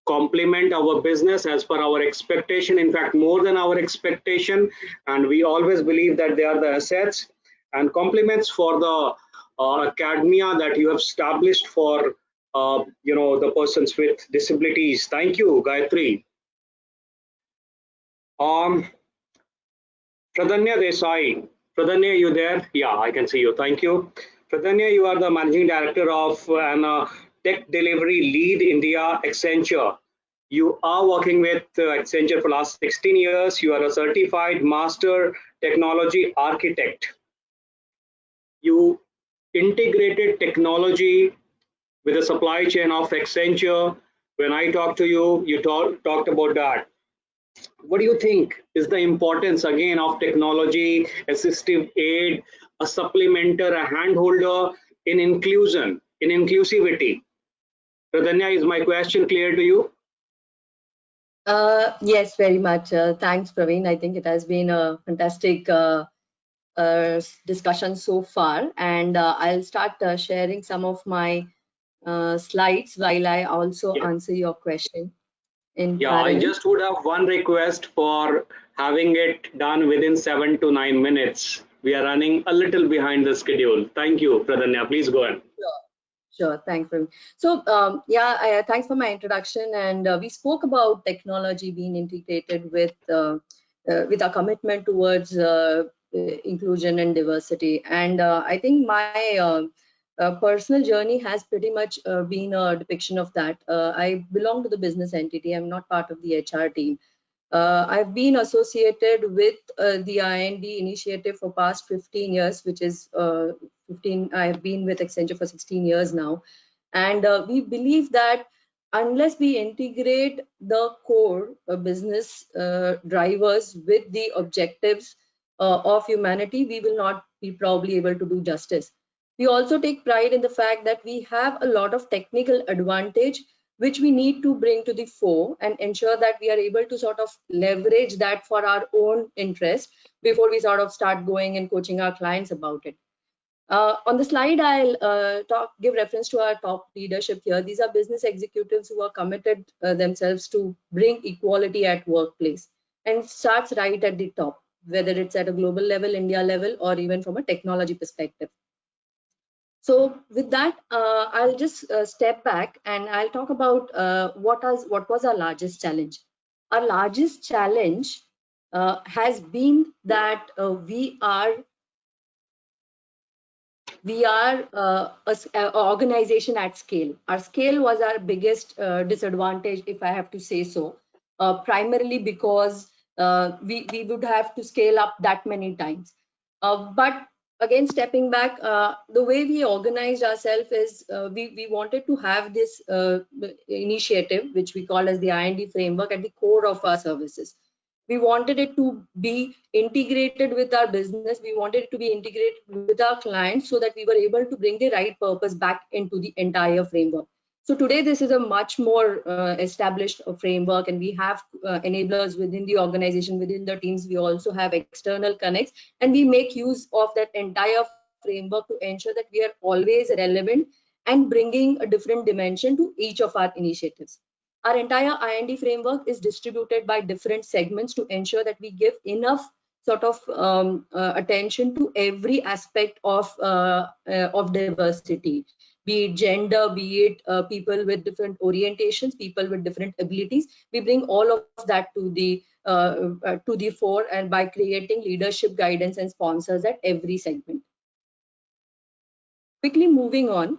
complement our business as per our expectation, in fact more than our expectation, and we always believe that they are the assets and compliments for the academia that you have established for the persons with disabilities. Thank you, Gayatri. Pradanya Desai. Pradanya, you there? Yeah, I can see you. Thank you. Pradanya, you are the managing director of Tech Delivery Lead India Accenture. You are working with Accenture for the last 16 years. You are a certified master technology architect. You integrated technology with the supply chain of Accenture. When I talked to you, you talked about that. What do you think is the importance again of technology, assistive aid, a supplementer, a handholder in inclusion, in inclusivity? Pradanya, is my question clear to you? Yes, very much. Thanks, Praveen. I think it has been a fantastic discussion so far, and I'll start sharing some of my slides while I also answer your question in Yeah, parallel. I just would have one request for having it done within 7 to 9 minutes. We are running a little behind the schedule. Thank you, Pradanya. Please go ahead. Sure, thanks, Praveen. So, thanks for my introduction. And we spoke about technology being integrated with our commitment towards inclusion and diversity. And I think my personal journey has pretty much been a depiction of that. I belong to the business entity. I'm not part of the HR team. I've been associated with the IND initiative for past 15 years, which is 15. I've been with Accenture for 16 years now. And we believe that unless we integrate the core business drivers with the objectives of humanity, we will not be probably able to do justice. We also take pride in the fact that we have a lot of technical advantage which we need to bring to the fore and ensure that we are able to sort of leverage that for our own interest before we sort of start going and coaching our clients about it. On the slide, I'll give reference to our top leadership here. These are business executives who are committed themselves to bring equality at workplace, and it starts right at the top, whether it's at a global level, India level, or even from a technology perspective. So with that, I'll just step back and I'll talk about what was our largest challenge. Our largest challenge has been that we are an organization at scale. Our scale was our biggest disadvantage, if I have to say so, primarily because we would have to scale up that many times. But again, stepping back, the way we organized ourselves is we wanted to have this initiative, which we call as the IND Framework, at the core of our services. We wanted it to be integrated with our business. We wanted it to be integrated with our clients so that we were able to bring the right purpose back into the entire framework. So today, this is a much more established framework, and we have enablers within the organization, within the teams. We also have external connects, and we make use of that entire framework to ensure that we are always relevant and bringing a different dimension to each of our initiatives. Our entire IND framework is distributed by different segments to ensure that we give enough sort of attention to every aspect of diversity, be it gender, be it people with different orientations, people with different abilities. We bring all of that to the fore, and by creating leadership guidance and sponsors at every segment. Quickly moving on.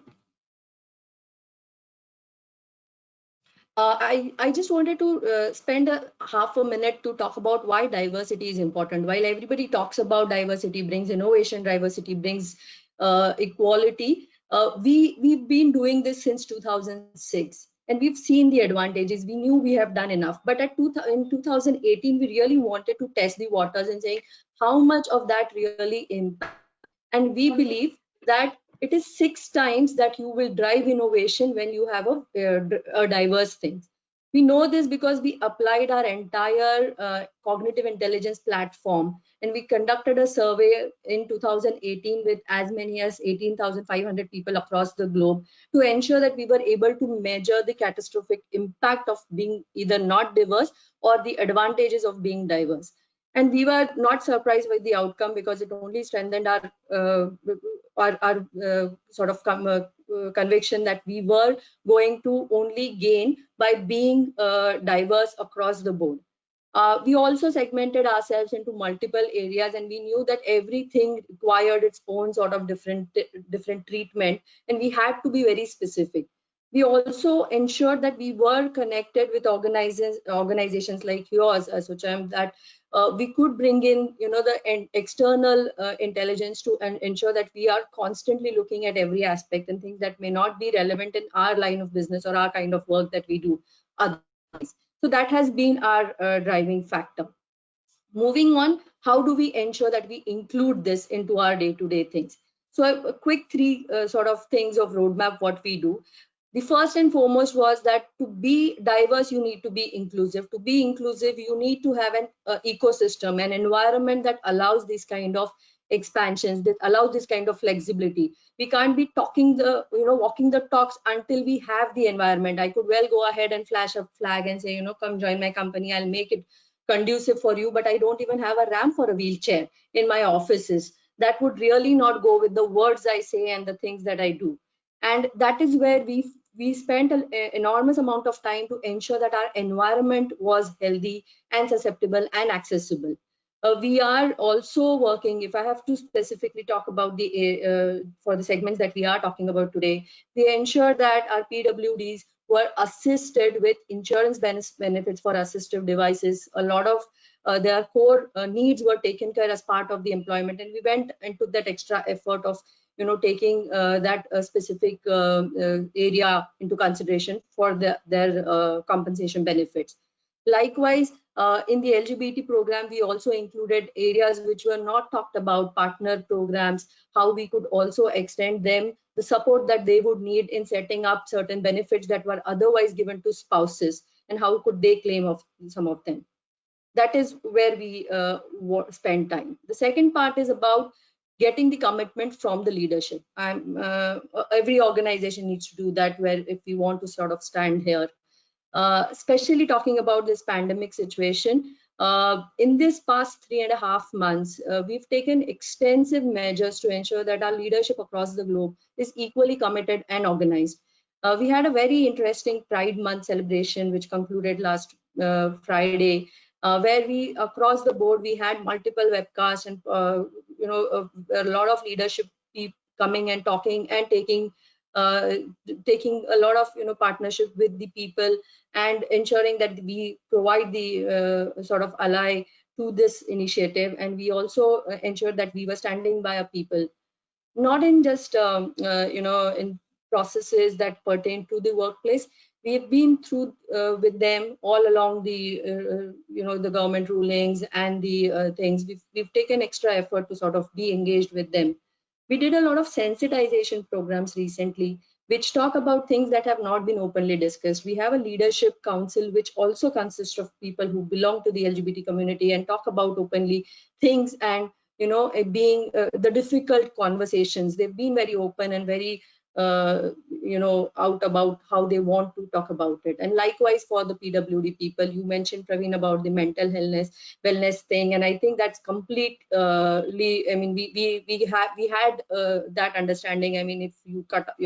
I just wanted to spend half a minute to talk about why diversity is important. While everybody talks about diversity, brings innovation, diversity brings equality, we've been doing this since 2006, and we've seen the advantages. We knew we have done enough, but in 2018, we really wanted to test the waters and saying how much of that really impacts. And we believe that it is 6 times that you will drive innovation when you have a diverse thing. We know this because we applied our entire cognitive intelligence platform, and we conducted a survey in 2018 with as many as 18,500 people across the globe to ensure that we were able to measure the catastrophic impact of being either not diverse or the advantages of being diverse. And we were not surprised by the outcome because it only strengthened our sort of conviction that we were going to only gain by being diverse across the board. We also segmented ourselves into multiple areas, and we knew that everything required its own sort of different treatment, and we had to be very specific. We also ensured that we were connected with organizations like yours, Sucham, that we could bring in, the external intelligence to ensure that we are constantly looking at every aspect and things that may not be relevant in our line of business or our kind of work that we do otherwise. So that has been our driving factor. Moving on, how do we ensure that we include this into our day-to-day things? So a quick three sort of things of roadmap what we do. The first and foremost was that to be diverse, you need to be inclusive. To be inclusive, you need to have an ecosystem, an environment that allows this kind of expansions, that allows this kind of flexibility. We can't be talking the, walking the talks until we have the environment. I could well go ahead and flash a flag and say, come join my company, I'll make it conducive for you, but I don't even have a ramp for a wheelchair in my offices. That would really not go with the words I say and the things that I do. And that is where we spent an enormous amount of time to ensure that our environment was healthy and susceptible and accessible. We are also working, if I have to specifically talk about the for the segments that we are talking about today, we ensure that our PWDs were assisted with insurance benefits for assistive devices. A lot of their core needs were taken care as part of the employment, and we went and took that extra effort of taking that specific area into consideration for their compensation benefits. Likewise, in the LGBT program, we also included areas which were not talked about, partner programs, how we could also extend them the support that they would need in setting up certain benefits that were otherwise given to spouses, and how could they claim of some of them. That is where we spend time. The second part is about getting the commitment from the leadership. Every organization needs to do that, where if we want to sort of stand here, especially talking about this pandemic situation. In this past 3.5 months, we've taken extensive measures to ensure that our leadership across the globe is equally committed and organized. We had a very interesting Pride Month celebration, which concluded last Friday, where we across the board we had multiple webcasts and a lot of leadership people coming and talking and taking a lot of partnership with the people and ensuring that we provide the sort of ally to this initiative. And we also ensured that we were standing by our people, not in just in processes that pertain to the workplace. We've been through with them all along the the government rulings and the things. We've taken extra effort to sort of be engaged with them. We did a lot of sensitization programs recently, which talk about things that have not been openly discussed. We have a leadership council, which also consists of people who belong to the LGBT community and talk about openly things and being the difficult conversations. They've been very open and very out about how they want to talk about it. And likewise for the PWD people, you mentioned, Praveen, about the mental wellness thing, and I think that's completely, I mean, we had that understanding. I mean, if you're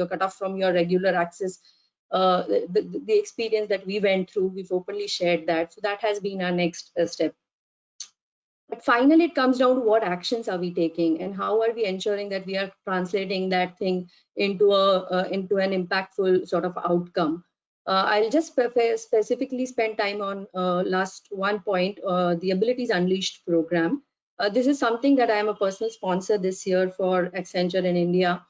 cut off from your regular access, the experience that we went through, we've openly shared that. So that has been our next step. But finally, it comes down to what actions are we taking and how are we ensuring that we are translating that thing into an impactful sort of outcome. I'll just specifically spend time on last one point, the Abilities Unleashed program. This is something that I am a personal sponsor this year for Accenture in India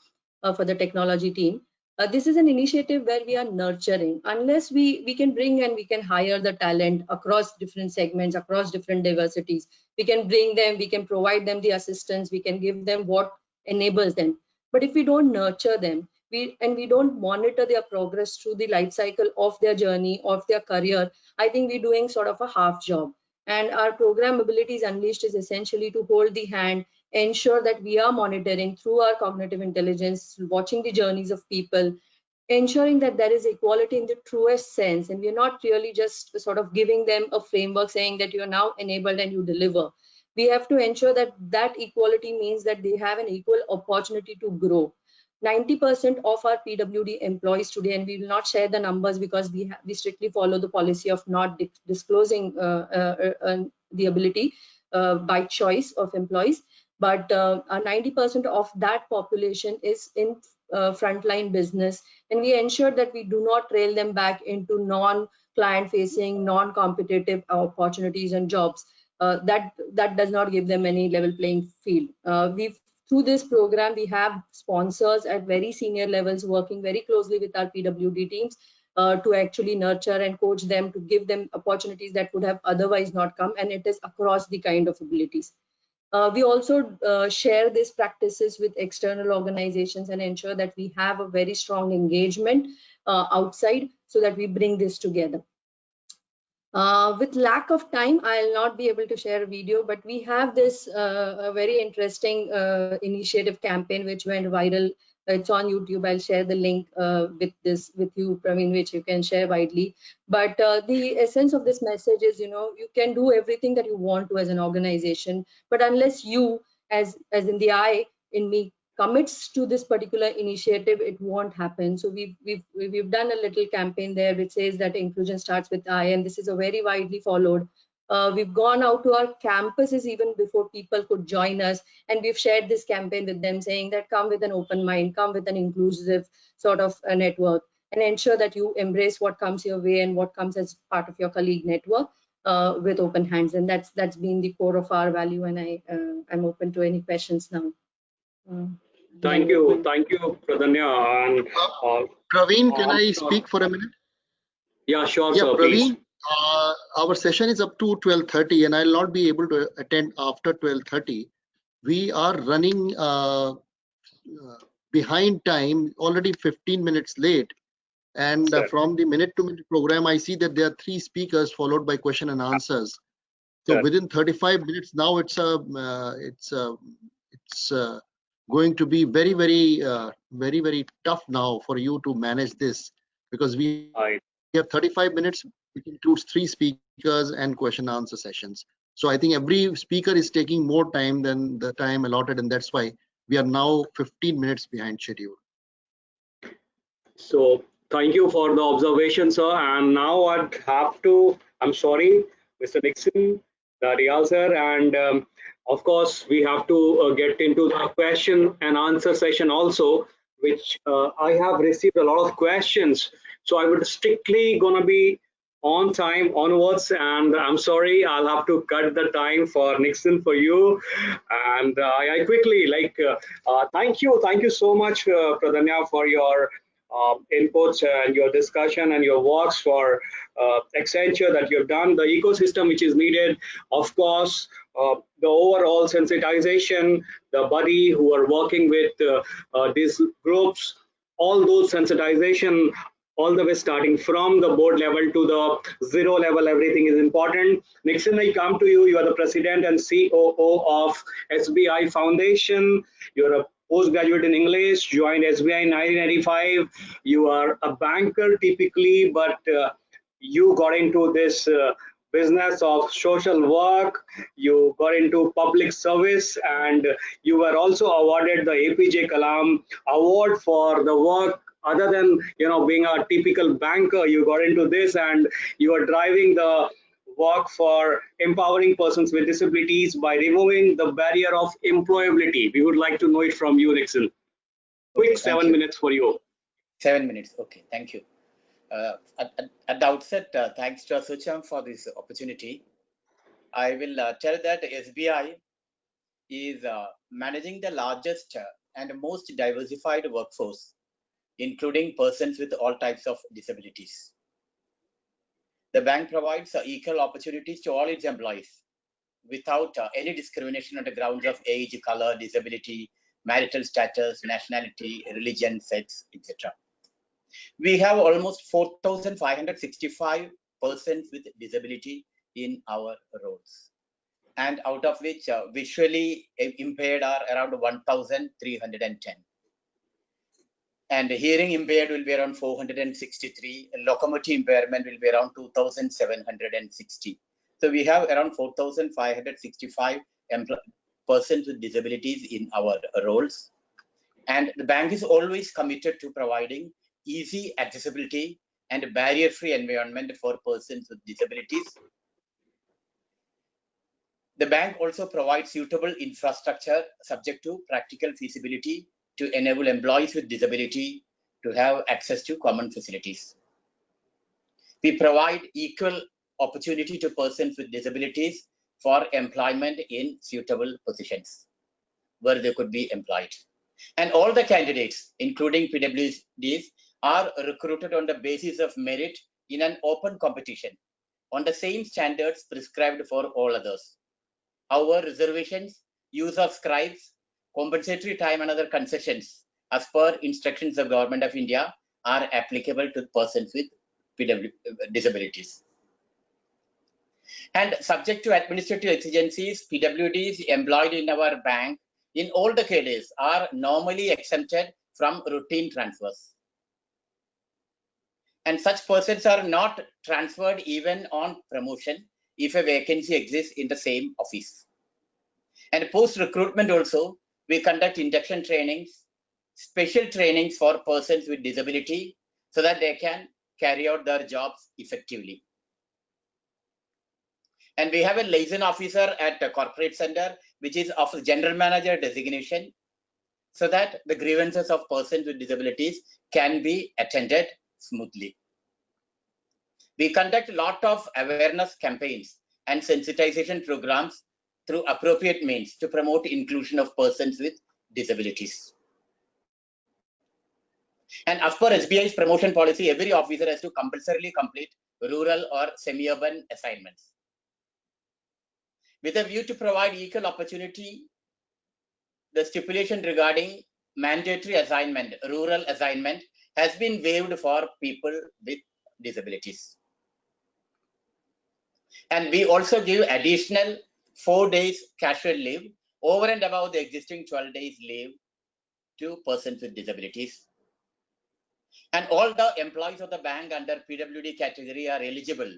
for the technology team. This is an initiative where we are nurturing. Unless we can bring and we can hire the talent across different segments, across different diversities, we can bring them, we can provide them the assistance, we can give them what enables them. But if we don't nurture them, we don't monitor their progress through the life cycle of their journey, of their career, I think we're doing sort of a half job. And our program Abilities Unleashed is essentially to hold the hand, ensure that we are monitoring through our cognitive intelligence, watching the journeys of people, ensuring that there is equality in the truest sense. And we're not really just sort of giving them a framework saying that you're now enabled and you deliver. We have to ensure that that equality means that they have an equal opportunity to grow. 90% of our PWD employees today, and we will not share the numbers because we strictly follow the policy of not disclosing the ability by choice of employees, but 90% of that population is in frontline business, and we ensure that we do not trail them back into non-client facing, non-competitive opportunities and jobs. That does not give them any level playing field. Through this program, we have sponsors at very senior levels working very closely with our PWD teams to actually nurture and coach them, to give them opportunities that would have otherwise not come, and it is across the kind of abilities. We also share these practices with external organizations and ensure that we have a very strong engagement outside so that we bring this together. With lack of time, I'll not be able to share a video, but we have this a very interesting initiative campaign which went viral. It's on YouTube. I'll share the link with you, Praveen, which you can share widely. But the essence of this message is, you can do everything that you want to as an organization, but unless you, as in the I in me, commits to this particular initiative, it won't happen. So we've done a little campaign there which says that inclusion starts with I, and this is a very widely followed. We've gone out to our campuses even before people could join us, and we've shared this campaign with them saying that come with an open mind, come with an inclusive sort of a network, and ensure that you embrace what comes your way and what comes as part of your colleague network with open hands. And that's been the core of our value, and I'm open to any questions now. Thank you, Pradanya. And Praveen, can I speak for a minute? Yeah, sure, Yeah, sir. Praveen, our session is up to 12:30, and I'll not be able to attend after 12:30. We are running behind time, already 15 minutes late. And from the minute-to-minute program, I see that there are 3 speakers followed by question and answers. So within 35 minutes now, it's going to be very, very tough now for you to manage this, because we have 35 minutes, which includes 3 speakers and question and answer sessions. So I think every speaker is taking more time than the time allotted, and that's why we are now 15 minutes behind schedule. So thank you for the observation, sir. And now I'd have to, I'm sorry, Mr. Nixon, Riyal sir, and of course we have to get into the question and answer session also, which I have received a lot of questions. So I would strictly gonna be on time onwards, and I'm sorry, I'll have to cut the time for Nixon for you. And I quickly thank you so much, Pradanya, for your inputs and your discussion and your works for Accenture that you have done, the ecosystem which is needed, of course, the overall sensitization, the body who are working with these groups, all those sensitization, all the way starting from the board level to the 0 level, everything is important. Nixon, I come to you. You are the president and COO of SBI Foundation. You're a postgraduate in English, joined SBI in 1995. You are a banker typically, but you got into this business of social work. You got into public service, and you were also awarded the APJ Kalam Award for the work. Other than being a typical banker, you got into this, and you are driving the work for empowering persons with disabilities by removing the barrier of employability. We would like to know it from you, Nixon. Quick 7 minutes for you. 7 minutes. Okay, thank you. At the outset, thanks to Asucham for this opportunity. I will tell that SBI is managing the largest and most diversified workforce, including persons with all types of disabilities. The bank provides equal opportunities to all its employees without any discrimination on the grounds of age, color, disability, marital status, nationality, religion, sex, etc. We have almost 4,565 persons with disability in our roles, and out of which visually impaired are around 1,310. And hearing impaired will be around 463, and locomotive impairment will be around 2,760. So we have around 4,565 persons with disabilities in our roles. And the bank is always committed to providing easy accessibility and barrier-free environment for persons with disabilities. The bank also provides suitable infrastructure subject to practical feasibility to enable employees with disability to have access to common facilities. We provide equal opportunity to persons with disabilities for employment in suitable positions where they could be employed. And all the candidates, including PWDs, are recruited on the basis of merit in an open competition on the same standards prescribed for all others. Our reservations use of scribes, compensatory time and other concessions as per instructions of Government of India are applicable to persons with disabilities. And subject to administrative exigencies, PWDs employed in our bank in all the cases are normally exempted from routine transfers. And such persons are not transferred even on promotion if a vacancy exists in the same office. And post recruitment also, we conduct induction trainings, special trainings for persons with disability so that they can carry out their jobs effectively. And we have a liaison officer at the corporate center, which is of general manager designation, so that the grievances of persons with disabilities can be attended smoothly. We conduct a lot of awareness campaigns and sensitization programs through appropriate means to promote inclusion of persons with disabilities. And as per SBI's promotion policy, every officer has to compulsorily complete rural or semi-urban assignments. With a view to provide equal opportunity, the stipulation regarding mandatory assignment, rural assignment, has been waived for people with disabilities. And we also give additional 4 days casual leave over and above the existing 12 days leave to persons with disabilities. And all the employees of the bank under PWD category are eligible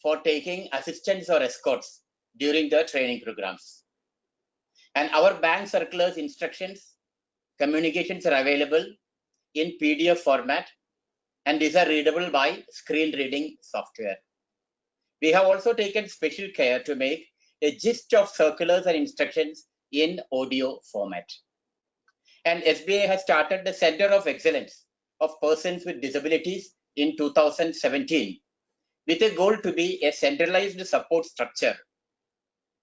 for taking assistance or escorts during the training programs. And our bank circulars, instructions, communications are available in PDF format, and these are readable by screen reading software. We have also taken special care to make a gist of circulars and instructions in audio format. And SBI has started the Center of Excellence of Persons with Disabilities in 2017 with a goal to be a centralized support structure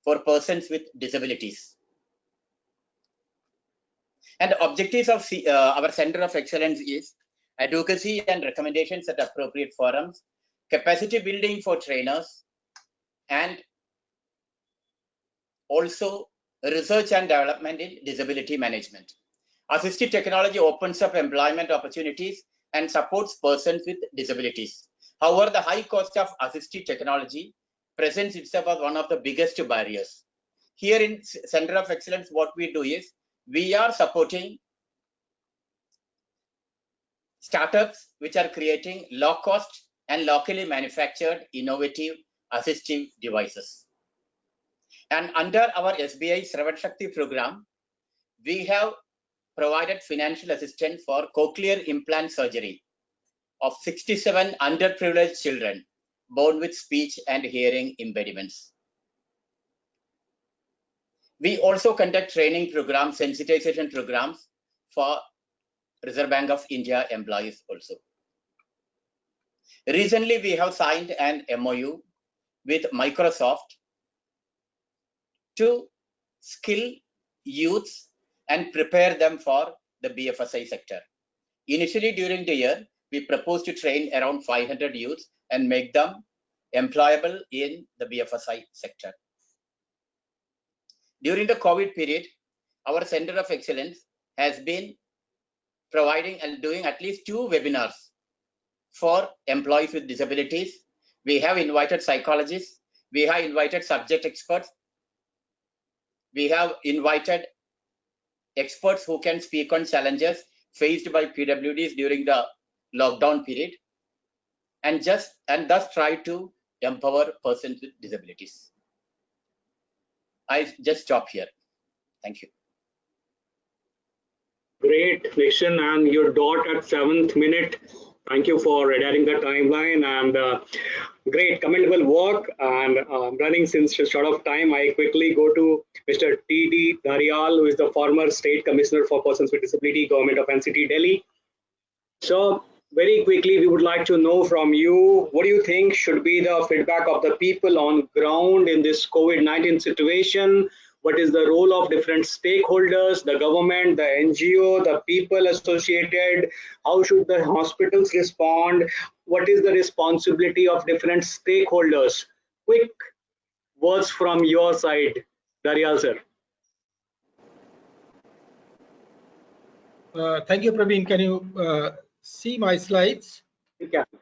for persons with disabilities. And the objectives of our Center of Excellence is advocacy and recommendations at appropriate forums, capacity building for trainers, and also research and development in disability management. Assistive technology opens up employment opportunities and supports persons with disabilities. However, the high cost of assistive technology presents itself as one of the biggest barriers. Here in Center of Excellence, what we do is we are supporting startups which are creating low cost and locally manufactured innovative assistive devices. And under our SBI Sravan Shakti program, we have provided financial assistance for cochlear implant surgery of 67 underprivileged children born with speech and hearing impediments. We also conduct training programs, sensitization programs for Reserve Bank of India employees also. Recently, we have signed an MOU with Microsoft to skill youths and prepare them for the BFSI sector. Initially, during the year, we propose to train around 500 youths and make them employable in the BFSI sector. During the COVID period, our Center of Excellence has been providing and doing at least 2 webinars for employees with disabilities. We have invited psychologists, we have invited subject experts, we have invited experts who can speak on challenges faced by PWDs during the lockdown period, and thus try to empower persons with disabilities. I just stop here. Thank you. Great, Nikshan, and your dot at 7th minute. Thank you for adhering the timeline, and great, commendable work. And running since short of time, I quickly go to Mr. T.D. Dharyal, who is the former State Commissioner for Persons with Disability, Government of NCT, Delhi. So very quickly, we would like to know from you, what do you think should be the feedback of the people on ground in this COVID-19 situation? What is the role of different stakeholders, the government, the NGO, the people associated? How should the hospitals respond? What is the responsibility of different stakeholders? Quick words from your side, Dharyal sir. Thank you, Praveen. Can you see my slides?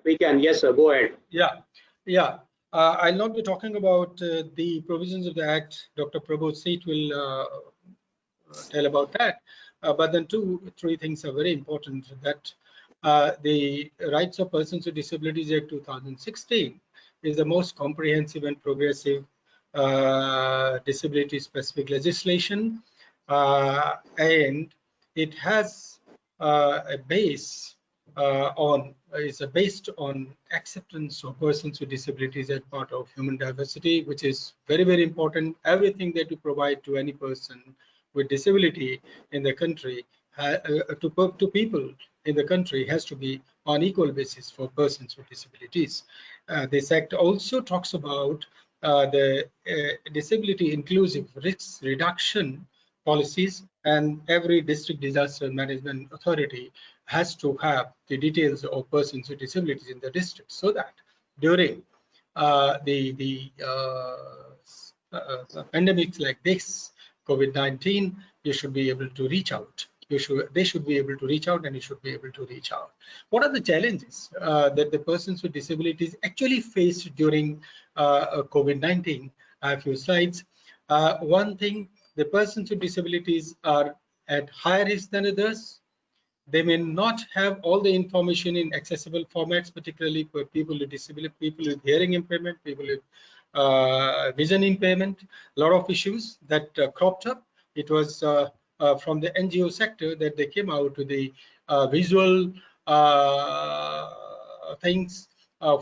We can. Yes, sir. Go ahead. Yeah. I'll not be talking about the provisions of the Act. Dr. Prabodh Seth will tell about that. But then three things are very important. That the Rights of Persons with Disabilities Act 2016 is the most comprehensive and progressive disability-specific legislation, and it has a base based on acceptance of persons with disabilities as part of human diversity, which is very, very important. Everything that you provide to any person with disability in the country, to people in the country, has to be on equal basis for persons with disabilities. This act also talks about the disability inclusive risk reduction policies, and every district disaster management authority has to have the details of persons with disabilities in the district, so that during the pandemics like this, COVID-19, you should be able to reach out. They should be able to reach out, and you should be able to reach out. What are the challenges that the persons with disabilities actually faced during COVID-19? I have a few slides. One thing, the persons with disabilities are at higher risk than others. They may not have all the information in accessible formats, particularly for people with disability, people with hearing impairment, people with vision impairment. A lot of issues that cropped up. It was from the NGO sector that they came out with the visual things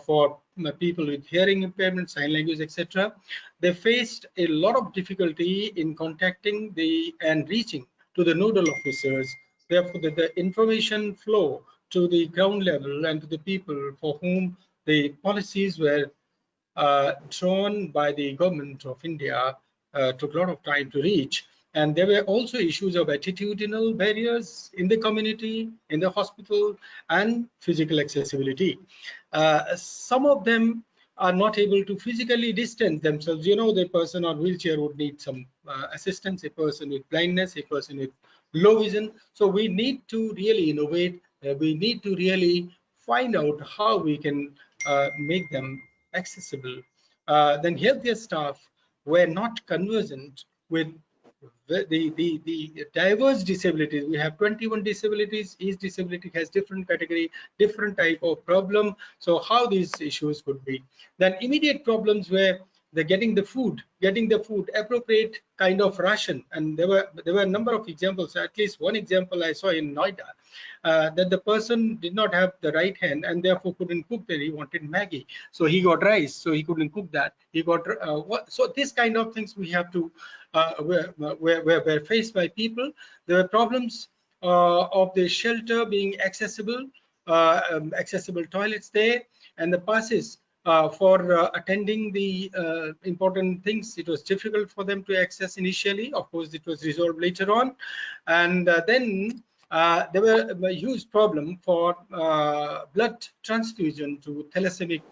for people with hearing impairment, sign language, etc. They faced a lot of difficulty in contacting and reaching to the nodal officers. Therefore, the information flow to the ground level and to the people for whom the policies were drawn by the government of India took a lot of time to reach. And there were also issues of attitudinal barriers in the community, in the hospital, and physical accessibility. Some of them are not able to physically distance themselves. You know, the person on wheelchair would need some assistance, a person with blindness, a person with low vision. So we need to really innovate. We need to really find out how we can make them accessible. Then healthcare staff were not conversant with the diverse disabilities. We have 21 disabilities. Each disability has different category, different type of problem. So how these issues could be. Then immediate problems were getting the food, appropriate kind of ration. And there were a number of examples. At least one example I saw in Noida, that the person did not have the right hand and therefore couldn't cook that. He wanted Maggie, so he got rice, so he couldn't cook that. He got so this kind of things we have to were faced by people. There were problems of the shelter being accessible, accessible toilets there, and the passes for attending the important things. It was difficult for them to access initially. Of course, it was resolved later on. And then there were a huge problem for blood transfusion to thalassaemic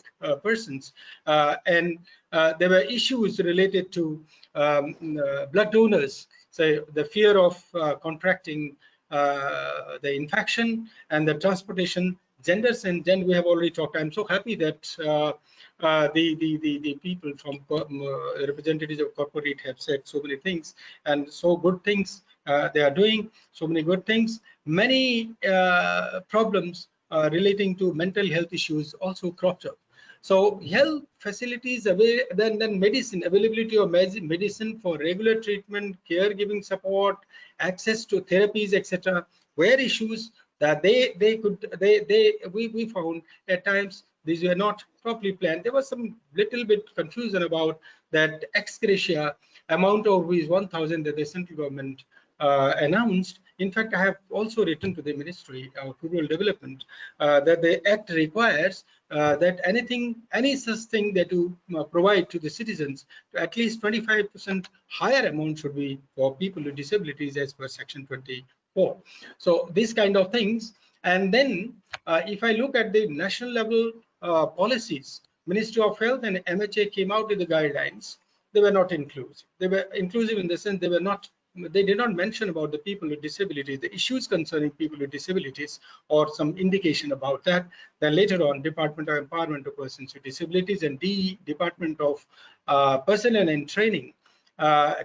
persons. And there were issues related to blood donors. So the fear of contracting the infection and the transportation. Genders, and then we have already talked. I'm so happy that the people from representatives of corporate have said so many things, and so good things they are doing, so many good things. Many problems relating to mental health issues also cropped up. So health facilities, then medicine, availability of medicine for regular treatment, caregiving support, access to therapies, etc., were issues that we found at times these were not properly planned. There was some little bit confusion about that ex gratia amount of rupees 1,000 that the central government announced. In fact, I have also written to the Ministry of Rural Development that the Act requires that any such thing that you provide to the citizens, at least 25% higher amount should be for people with disabilities as per Section 24. So these kind of things. And then if I look at the national level policies, Ministry of Health and MHA came out with the guidelines. They were not inclusive. They were inclusive in the sense they were not they did not mention about the people with disabilities, the issues concerning people with disabilities, or some indication about that. Then later on, Department of Empowerment of Persons with Disabilities and Department of Personnel and Training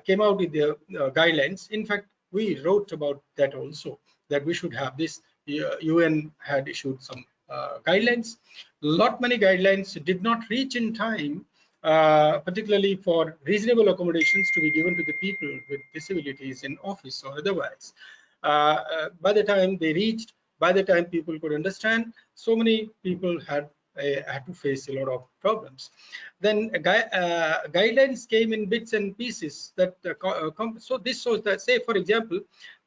came out with the guidelines. In fact, we wrote about that also, that we should have this. UN had issued some guidelines. Many guidelines did not reach in time, particularly for reasonable accommodations to be given to the people with disabilities in office or otherwise. By the time they reached, by the time people could understand, so many people had to face a lot of problems. Then guidelines came in bits and pieces. That so this shows that, say for example,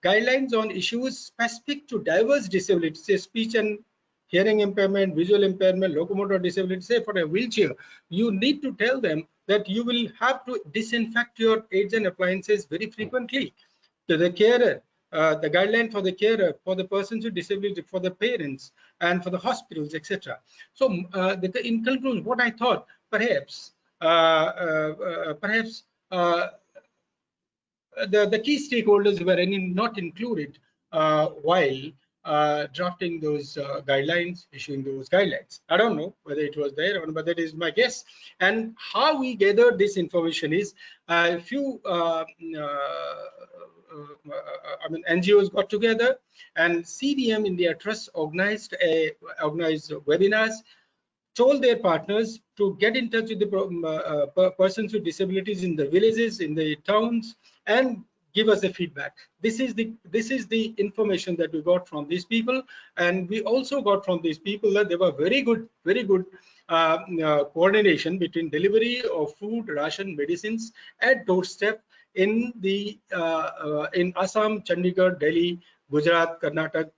guidelines on issues specific to diverse disabilities, say speech and hearing impairment, visual impairment, locomotor disability. Say for a wheelchair, you need to tell them that you will have to disinfect your aids and appliances very frequently. To the carer, the guideline for the carer, for the persons with disability, for the parents, and for the hospitals, etc. So in conclusion, what I thought, perhaps the key stakeholders were not included while drafting those guidelines, issuing those guidelines. I don't know whether it was there or not, but that is my guess. And how we gathered this information is a few NGOs got together, and CDM India Trust organized webinars, told their partners to get in touch with the persons with disabilities in the villages, in the towns, and give us the feedback. This is the information that we got from these people, and we also got from these people that there were very good coordination between delivery of food, ration, medicines at doorstep in the in Assam, Chandigarh, Delhi, Gujarat, Karnataka,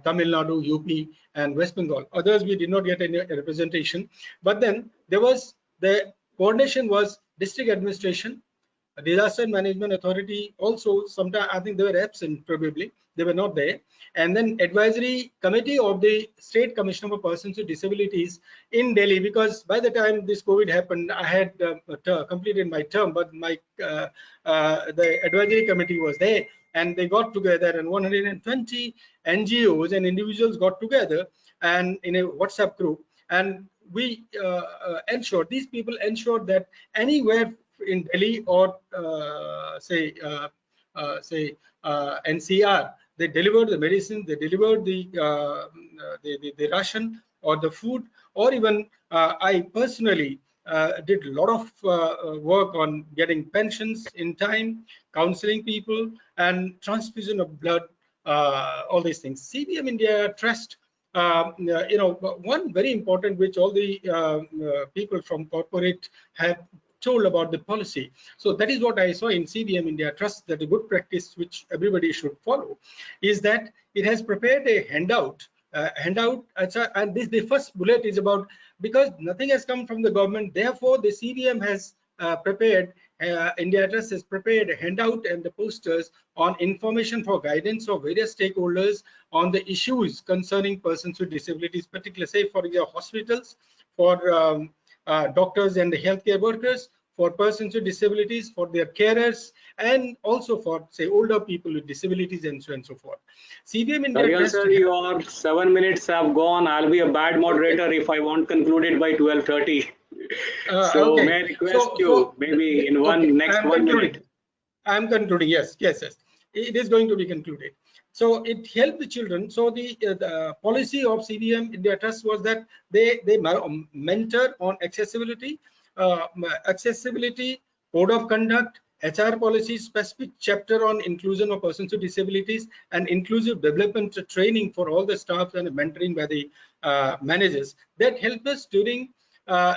Tamil Nadu, UP, and West Bengal. Others we did not get any representation, but then there was the coordination was district administration, disaster management authority. Also, sometimes I think they were absent, probably they were not there, and then advisory committee of the State Commission for Persons with Disabilities in Delhi. Because by the time this COVID happened, I had completed my term, but my the advisory committee was there, and they got together, and 120 NGOs and individuals got together and in a WhatsApp group, and we ensured, these people ensured that anywhere in Delhi or say NCR, they delivered the medicine, they delivered the ration or the food, or even I personally did a lot of work on getting pensions in time, counseling people, and transfusion of blood, all these things. CBM India Trust, one very important, which all the people from corporate have told about the policy. So that is what I saw in CBM India Trust, that a good practice which everybody should follow is that it has prepared a handout. And this, the first bullet is about, because nothing has come from the government, therefore the CBM has prepared, India Trust has prepared a handout and the posters on information for guidance of various stakeholders on the issues concerning persons with disabilities, particularly say for your hospitals, for doctors and the healthcare workers, for persons with disabilities, for their carers, and also for say older people with disabilities, and so on and so forth. CBM India Trust, sir, your 7 minutes have gone. I'll be a bad moderator if I won't conclude it by 12:30. So okay. may I request you maybe in next 1 minute. I'm concluding. Yes. It is going to be concluded. So it helped the children. So the policy of CBM India Trust was that they mentor on accessibility, code of conduct, HR policy, specific chapter on inclusion of persons with disabilities, and inclusive development training for all the staff, and mentoring by the managers. That helped us during the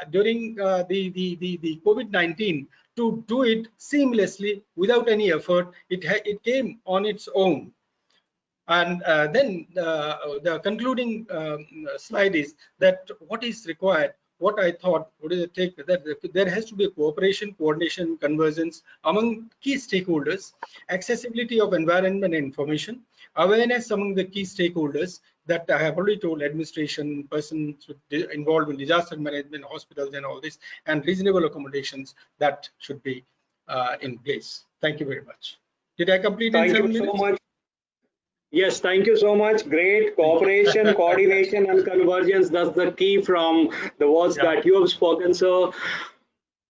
COVID-19 to do it seamlessly without any effort. It came on its own. And then the concluding slide is that what is required, what I thought, what is it take, that there has to be a cooperation, coordination, convergence among key stakeholders, accessibility of environment and information, awareness among the key stakeholders that I have already told, administration, persons involved in disaster management, hospitals, and all this, and reasonable accommodations that should be in place. Thank you very much. Did I complete in Thank 7 you so minutes? much. Yes, thank you so much. Great cooperation, coordination, and convergence. That's the key from the words Yeah. that you have spoken, sir.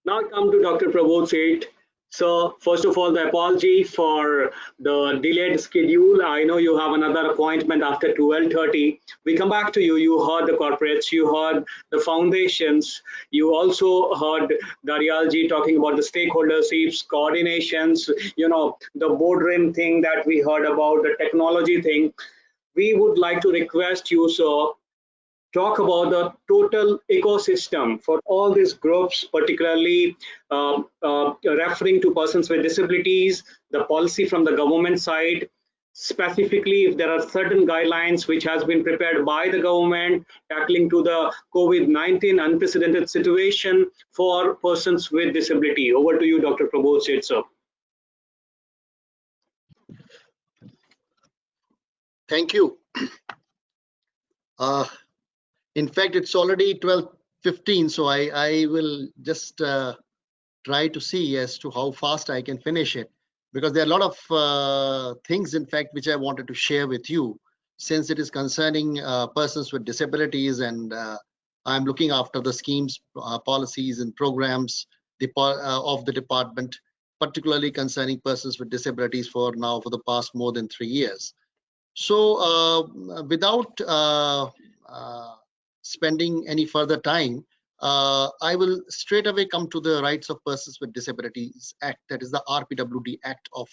Now come to Dr. Prabodh Seth. So first of all, the apology for the delayed schedule. I know you have another appointment after 12:30. We come back to you. You heard the corporates, you heard the foundations, you also heard Daryalji talking about the stakeholderships, coordinations, the boardroom thing that we heard about, the technology thing. We would like to request you, sir, talk about the total ecosystem for all these groups, particularly referring to persons with disabilities, the policy from the government side, specifically if there are certain guidelines which has been prepared by the government tackling to the COVID-19 unprecedented situation for persons with disability. Over to you, Dr. Prabodh Seth, sir. Thank you. In fact, it's already 12:15, so I will just try to see as to how fast I can finish it, because there are a lot of things, in fact, which I wanted to share with you, since it is concerning persons with disabilities, and I'm looking after the schemes, policies, and programs of the department, particularly concerning persons with disabilities for the past more than 3 years. So without spending any further time, I will straight away come to the Rights of Persons with Disabilities Act, that is the RPWD Act of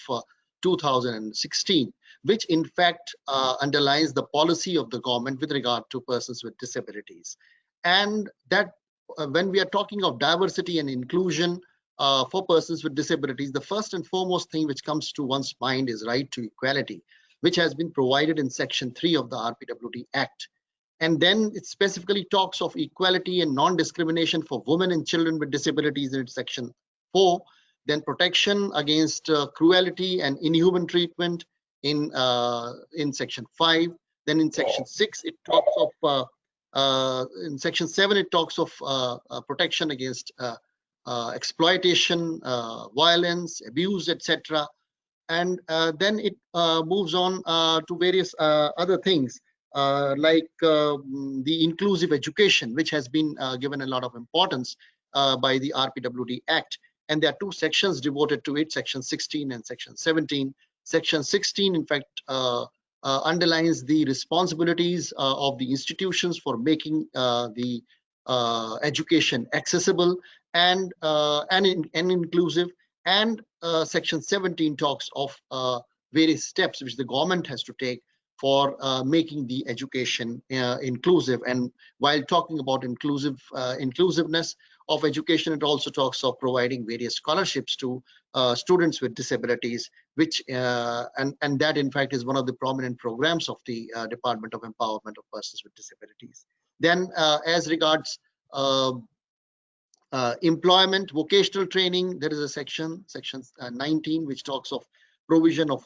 2016, which in fact underlines the policy of the government with regard to persons with disabilities. And that when we are talking of diversity and inclusion for persons with disabilities, the first and foremost thing which comes to one's mind is right to equality, which has been provided in Section 3 of the RPWD Act. And then it specifically talks of equality and non-discrimination for women and children with disabilities in Section 4. Then protection against cruelty and inhuman treatment in Section 5. Then in Section 6, it talks of, in Section 7, it talks of protection against exploitation, violence, abuse, etc. And then it moves on to various other things, like the inclusive education, which has been given a lot of importance by the RPWD Act. And there are 2 sections devoted to it, Section 16 and Section 17. Section 16, in fact, underlines the responsibilities of the institutions for making the education accessible and inclusive. And Section 17 talks of various steps which the government has to take for making the education inclusive. And while talking about inclusiveness of education, it also talks of providing various scholarships to students with disabilities, which and that in fact is one of the prominent programs of the Department of Empowerment of Persons with Disabilities. Then as regards employment, vocational training, there is a section 19, which talks of provision of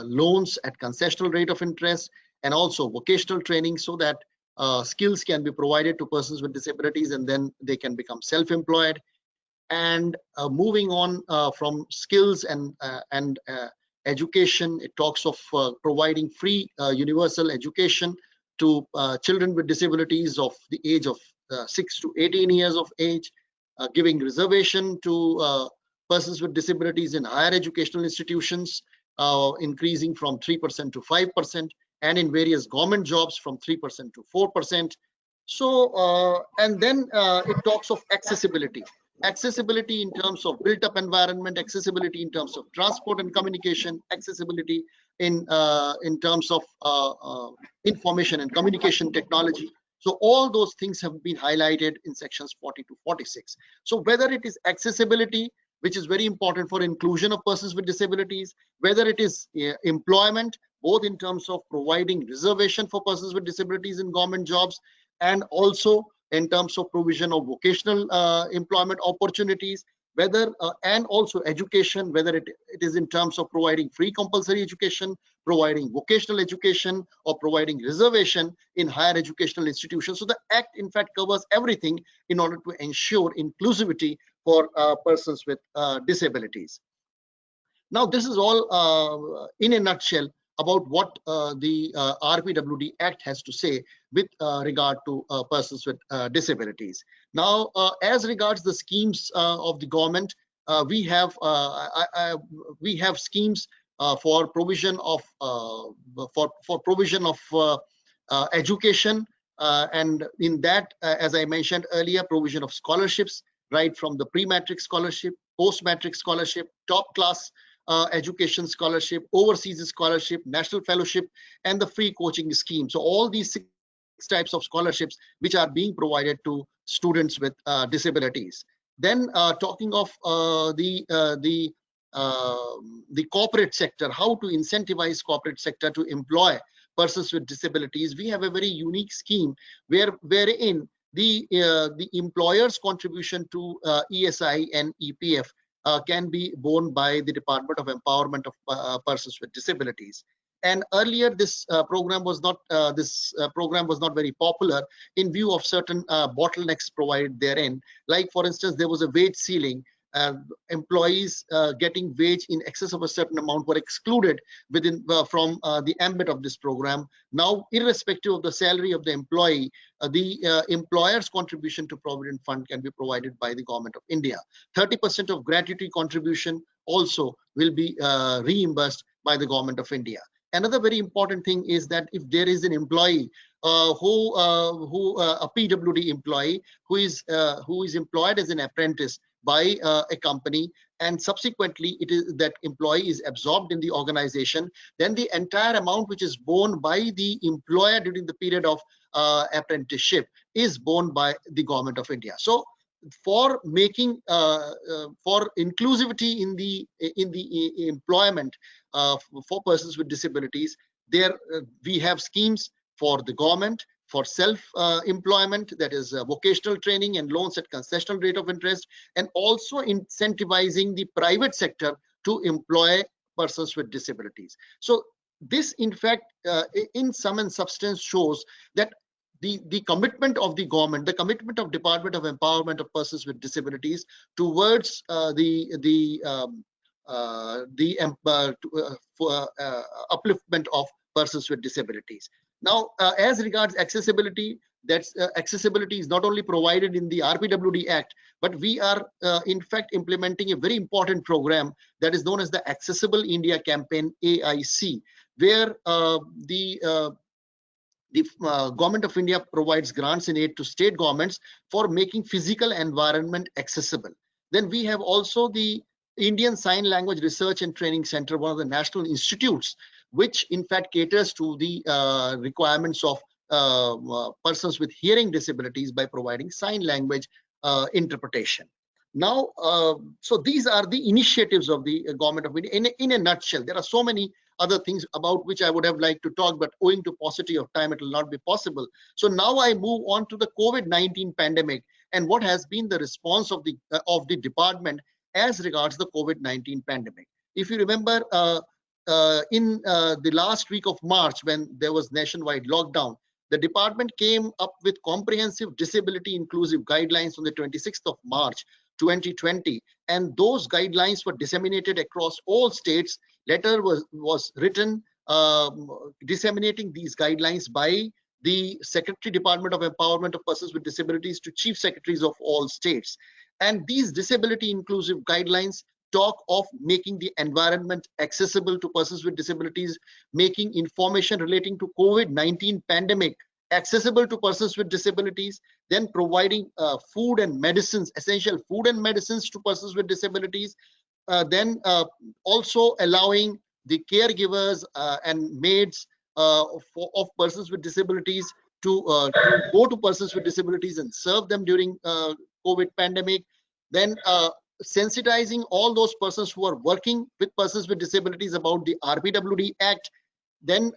loans at concessional rate of interest, and also vocational training, so that skills can be provided to persons with disabilities and then they can become self-employed. And moving on from skills and education, it talks of providing free universal education to children with disabilities of the age of 6 to 18 years of age, giving reservation to persons with disabilities in higher educational institutions, increasing from 3% to 5%, and in various government jobs from 3% to 4%. So, and then it talks of accessibility. Accessibility in terms of built-up environment, accessibility in terms of transport and communication, accessibility in terms of information and communication technology. So all those things have been highlighted in sections 40 to 46. So whether it is accessibility, which is very important for inclusion of persons with disabilities, whether it is employment, both in terms of providing reservation for persons with disabilities in government jobs, and also in terms of provision of vocational employment opportunities, whether and also education, whether it is in terms of providing free compulsory education, providing vocational education, or providing reservation in higher educational institutions. So the Act in fact covers everything in order to ensure inclusivity for persons with disabilities. Now, this is all in a nutshell about what the RPWD Act has to say with regard to persons with disabilities. Now, as regards the schemes of the government, we have schemes for provision of education, and in that, as I mentioned earlier, provision of scholarships, right from the pre-matric scholarship, post-matric scholarship, top class education scholarship, overseas scholarship, national fellowship, and the free coaching scheme. So all these 6 types of scholarships which are being provided to students with disabilities. Then talking of the corporate sector, how to incentivize corporate sector to employ persons with disabilities, we have a very unique scheme wherein the employer's contribution to ESI and EPF can be borne by the Department of Empowerment of Persons with Disabilities. And earlier, this program was not very popular in view of certain bottlenecks provided therein. Like, for instance, there was a wage ceiling. Employees getting wage in excess of a certain amount were excluded from the ambit of this program. Now, irrespective of the salary of the employee, the employer's contribution to Provident Fund can be provided by the Government of India. 30% of gratuity contribution also will be reimbursed by the Government of India. Another very important thing is that if there is an employee a PWD employee who is employed as an apprentice by a company, and subsequently that employee is absorbed in the organization, then the entire amount which is borne by the employer during the period of apprenticeship is borne by the Government of India. So for making for inclusivity in the employment for persons with disabilities, there we have schemes for the government for self-employment, that is vocational training and loans at concessional rate of interest, and also incentivizing the private sector to employ persons with disabilities. So this, in fact, in sum and substance, shows that the commitment of the government, the commitment of Department of Empowerment of Persons with Disabilities towards upliftment of persons with disabilities. Now, as regards accessibility, that's accessibility is not only provided in the RPWD Act, but we are in fact implementing a very important program that is known as the Accessible India Campaign, AIC, where the Government of India provides grants and aid to state governments for making physical environment accessible. Then we have also the Indian Sign Language Research and Training Center, one of the national institutes, which in fact caters to the requirements of persons with hearing disabilities by providing sign language interpretation. Now, so these are the initiatives of the Government of India in a nutshell. There are so many other things about which I would have liked to talk, but owing to paucity of time, it will not be possible. So now I move on to the COVID-19 pandemic and what has been the response of the department as regards the COVID-19 pandemic. If you remember, in the last week of March, when there was nationwide lockdown, the department came up with comprehensive disability inclusive guidelines on the 26th of March 2020, and those guidelines were disseminated across all states. Letter was written disseminating these guidelines by the Secretary, Department of Empowerment of Persons with Disabilities, to Chief Secretaries of all states. And these disability inclusive guidelines talk of making the environment accessible to persons with disabilities, making information relating to COVID-19 pandemic accessible to persons with disabilities, then providing food and medicines, essential food and medicines to persons with disabilities, then also allowing the caregivers and maids of persons with disabilities to go to persons with disabilities and serve them during COVID pandemic, then sensitizing all those persons who are working with persons with disabilities about the RPWD Act, then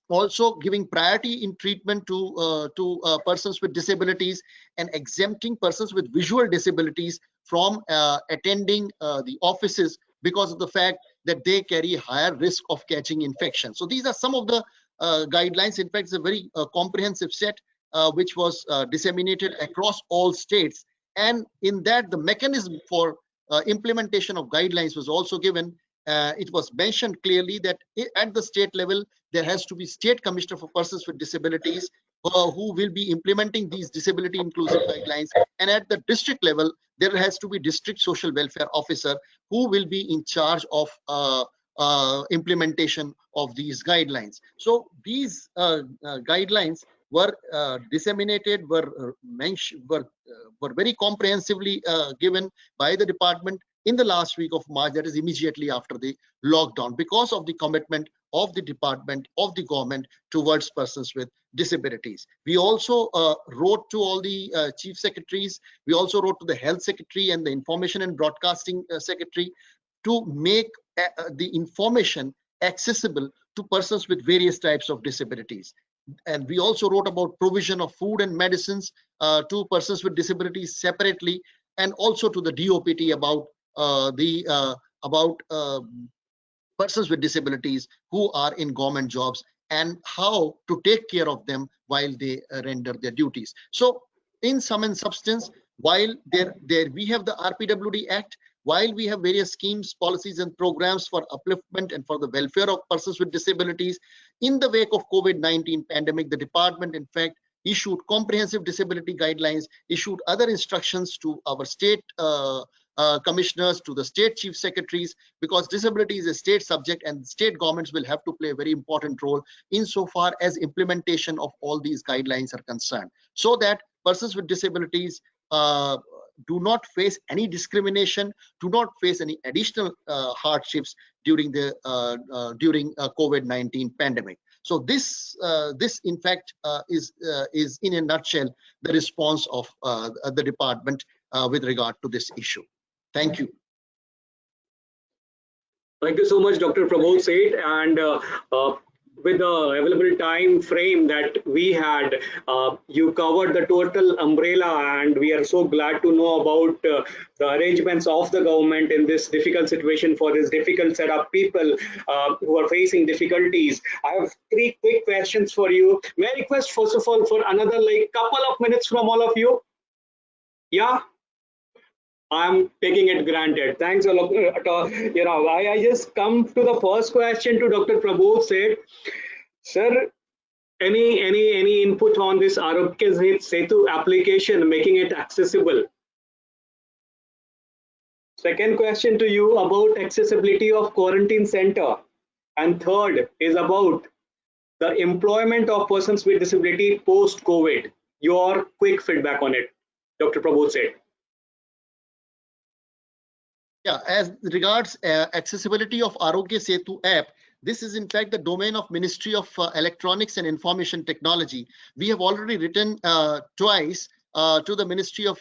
also giving priority in treatment to persons with disabilities, and exempting persons with visual disabilities from attending the offices because of the fact that they carry higher risk of catching infection. So these are some of the guidelines. In fact, it's a very comprehensive set which was disseminated across all states. And in that, the mechanism for implementation of guidelines was also given. It was mentioned clearly that at the state level, there has to be state commissioner for persons with disabilities who will be implementing these disability inclusive guidelines. And at the district level, there has to be district social welfare officer who will be in charge of implementation of these guidelines. So these guidelines were disseminated, were very comprehensively given by the department in the last week of March, that is immediately after the lockdown, because of the commitment of the department, of the government towards persons with disabilities. We also wrote to all the chief secretaries. We also wrote to the health secretary and the information and broadcasting secretary to make the information accessible to persons with various types of disabilities. And we also wrote about provision of food and medicines to persons with disabilities separately, and also to the DOPT about persons with disabilities who are in government jobs and how to take care of them while they render their duties. So in sum and substance, while we have the RPWD Act, while we have various schemes, policies and programs for upliftment and for the welfare of persons with disabilities, in the wake of COVID-19 pandemic, the department in fact issued comprehensive disability guidelines, issued other instructions to our state commissioners, to the state chief secretaries, because disability is a state subject and state governments will have to play a very important role insofar as implementation of all these guidelines are concerned, so that persons with disabilities do not face any discrimination, do not face any additional hardships during the COVID-19 pandemic. So this in fact is in a nutshell the response of the department with regard to this issue. Thank you. Thank you so much, Dr. Prabodh Seth. And with the available time frame that we had, you covered the total umbrella, and we are so glad to know about the arrangements of the government in this difficult situation for this difficult set of people who are facing difficulties. I have 3 quick questions for you. May I request first of all for another couple of minutes from all of you? Yeah. I'm taking it granted. Thanks a lot. I just come to the first question to Dr. Prabodh Seth. Sir, any input on this Arogya Setu application, making it accessible? Second question to you about accessibility of quarantine center. And third is about the employment of persons with disability post-COVID. Your quick feedback on it, Dr. Prabodh Seth. Yeah, as regards accessibility of Arogya Setu app, this is in fact the domain of Ministry of Electronics and Information Technology. We have already written twice to the Ministry of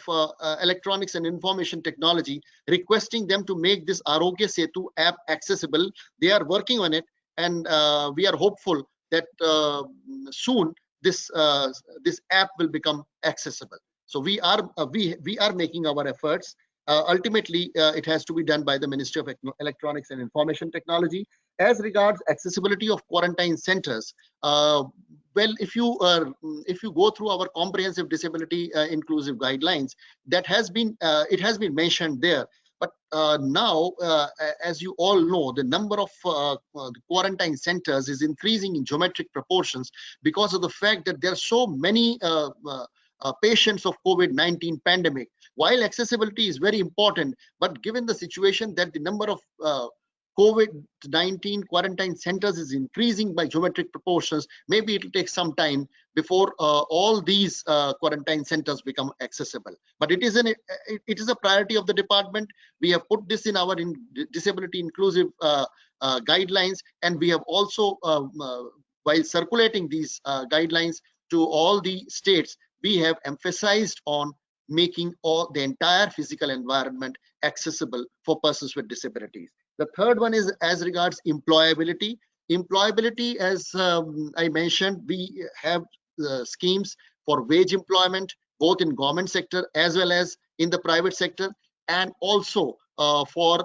Electronics and Information Technology, requesting them to make this Arogya Setu app accessible. They are working on it, and we are hopeful that soon this app will become accessible. So we are making our efforts. Ultimately, it has to be done by the Ministry of Electronics and Information Technology. As regards accessibility of quarantine centers, well, if you go through our comprehensive disability inclusive guidelines, that has been it has been mentioned there. But now, as you all know, the number of quarantine centers is increasing in geometric proportions because of the fact that there are so many patients of COVID-19 pandemic. While accessibility is very important, but given the situation that the number of COVID-19 quarantine centers is increasing by geometric proportions, maybe it will take some time before all these quarantine centers become accessible. But it is a priority of the department. We have put this in our disability inclusive guidelines, and we have also, while circulating these guidelines to all the states, we have emphasized on making the entire physical environment accessible for persons with disabilities. The third one is as regards employability. Employability, as I mentioned, we have schemes for wage employment, both in government sector as well as in the private sector, and also for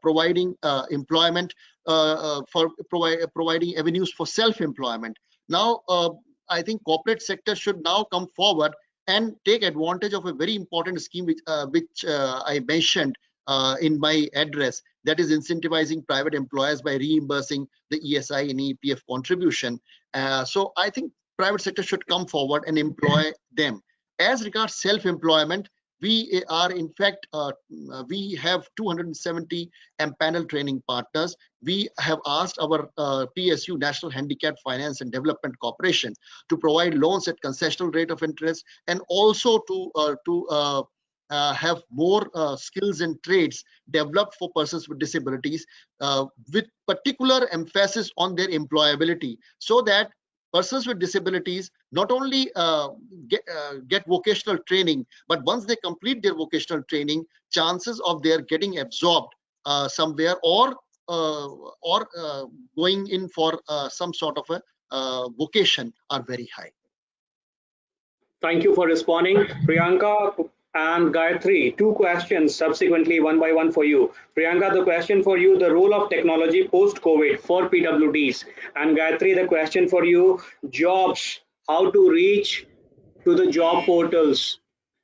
providing employment, for providing avenues for self-employment. Now, I think corporate sector should now come forward and take advantage of a very important scheme which I mentioned in my address, that is incentivizing private employers by reimbursing the ESI and EPF contribution. So I think private sector should come forward and employ them. As regards self-employment, we are in fact, we have 270 panel training partners. We have asked our PSU, National Handicap Finance and Development Corporation, to provide loans at concessional rate of interest, and also to have more skills and trades developed for persons with disabilities, with particular emphasis on their employability, so that persons with disabilities not only get vocational training, but once they complete their vocational training, chances of their getting absorbed somewhere or going in for some sort of a vocation are very high. Thank you for responding. Priyanka and Gayatri, two questions subsequently one by one for you. Priyanka, the question for you, the role of technology post-COVID for PWDs. And Gayatri, the question for you, jobs, how to reach to the job portals,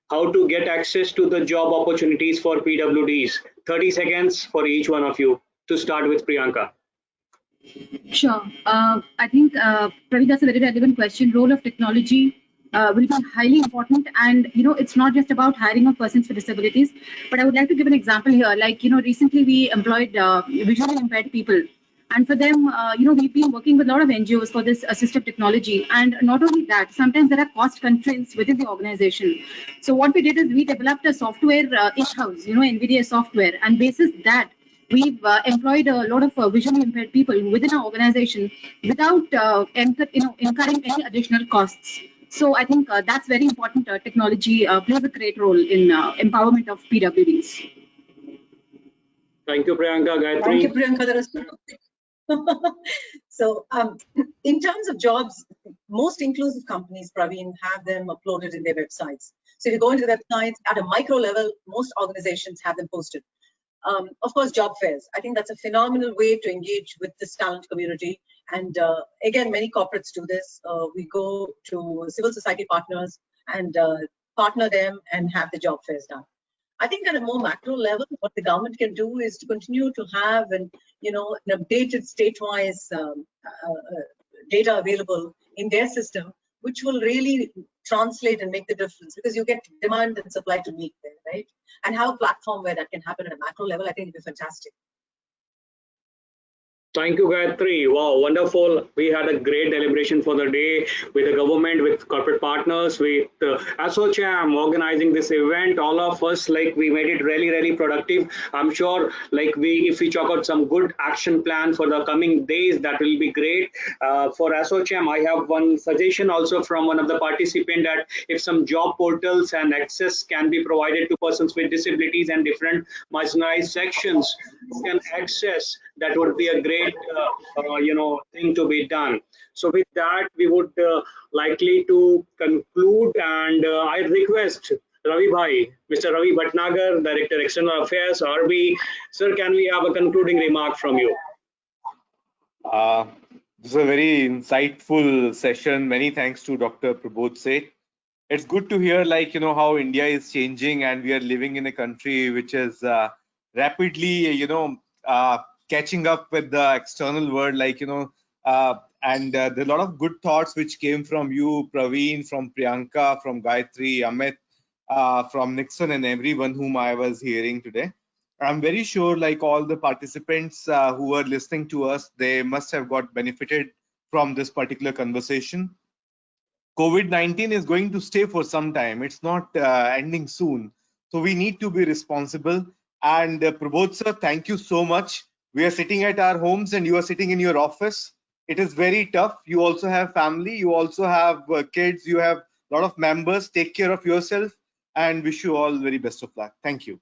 how to get access to the job opportunities for PWDs. 30 seconds for each one of you. To start with Priyanka. Sure. I think, Pravi, that's a very relevant question. Role of technology will be highly important, and it's not just about hiring of persons with disabilities, but I would like to give an example here. Like, recently we employed visually impaired people, and for them, we've been working with a lot of NGOs for this assistive technology. And not only that, sometimes there are cost constraints within the organization. So what we did is we developed a software in-house, NVIDIA software, and basis that we've employed a lot of visually impaired people within our organization without incurring any additional costs. So I think that's very important. Technology plays a great role in empowerment of PWDs. Thank you, Priyanka. Gayatri. Thank you, Priyanka. So in terms of jobs, most inclusive companies, Praveen, have them uploaded in their websites. So if you go into the websites at a micro level, most organizations have them posted. Of course, job fairs. I think that's a phenomenal way to engage with this talent community. And again, many corporates do this. We go to civil society partners and partner them and have the job fairs done. I think at a more macro level, what the government can do is to continue to have an updated state-wise data available in their system, which will really translate and make the difference, because you get demand and supply to meet there, right? And have a platform where that can happen at a macro level, I think it'd be fantastic. Thank you, Gayatri. Wow, wonderful. We had a great deliberation for the day with the government, with corporate partners, with ASSOCHAM organizing this event. All of us, we made it really, really productive. I'm sure, if we chalk out some good action plan for the coming days, that will be great. For ASSOCHAM, I have one suggestion also from one of the participants, that if some job portals and access can be provided to persons with disabilities and different marginalized sections who can access, that would be a great thing to be done. So with that, we would likely to conclude, and I request Ravi Bhai, Mr. Ravi Bhatnagar, Director External Affairs, RB. Sir, can we have a concluding remark from you? This is a very insightful session. Many thanks to Dr. Prabodh Seth. It's good to hear how India is changing, and we are living in a country which is rapidly catching up with the external world, and there are a lot of good thoughts which came from you, Praveen, from Priyanka, from Gayatri, Amit, from Nixon, and everyone whom I was hearing today. I'm very sure all the participants who are listening to us, they must have got benefited from this particular conversation. COVID-19 is going to stay for some time. It's not ending soon. So we need to be responsible. And Prabodh sir, thank you so much. We are sitting at our homes and you are sitting in your office. It is very tough. You also have family. You also have kids. You have a lot of members. Take care of yourself and wish you all very best of luck. Thank you.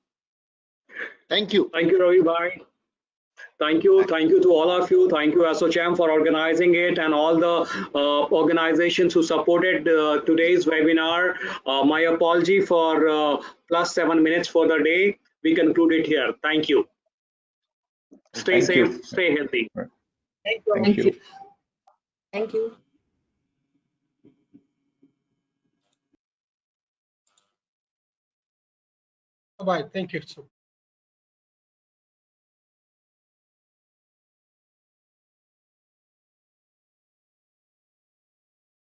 Thank you. Thank you, Ravi Bhai. Thank you to all of you. Thank you, ASSOCHAM, for organizing it, and all the organizations who supported today's webinar. My apology for plus 7 minutes for the day. We conclude it here. Thank you. Stay safe, stay healthy. Thank you. Thank you. Bye. Thank you.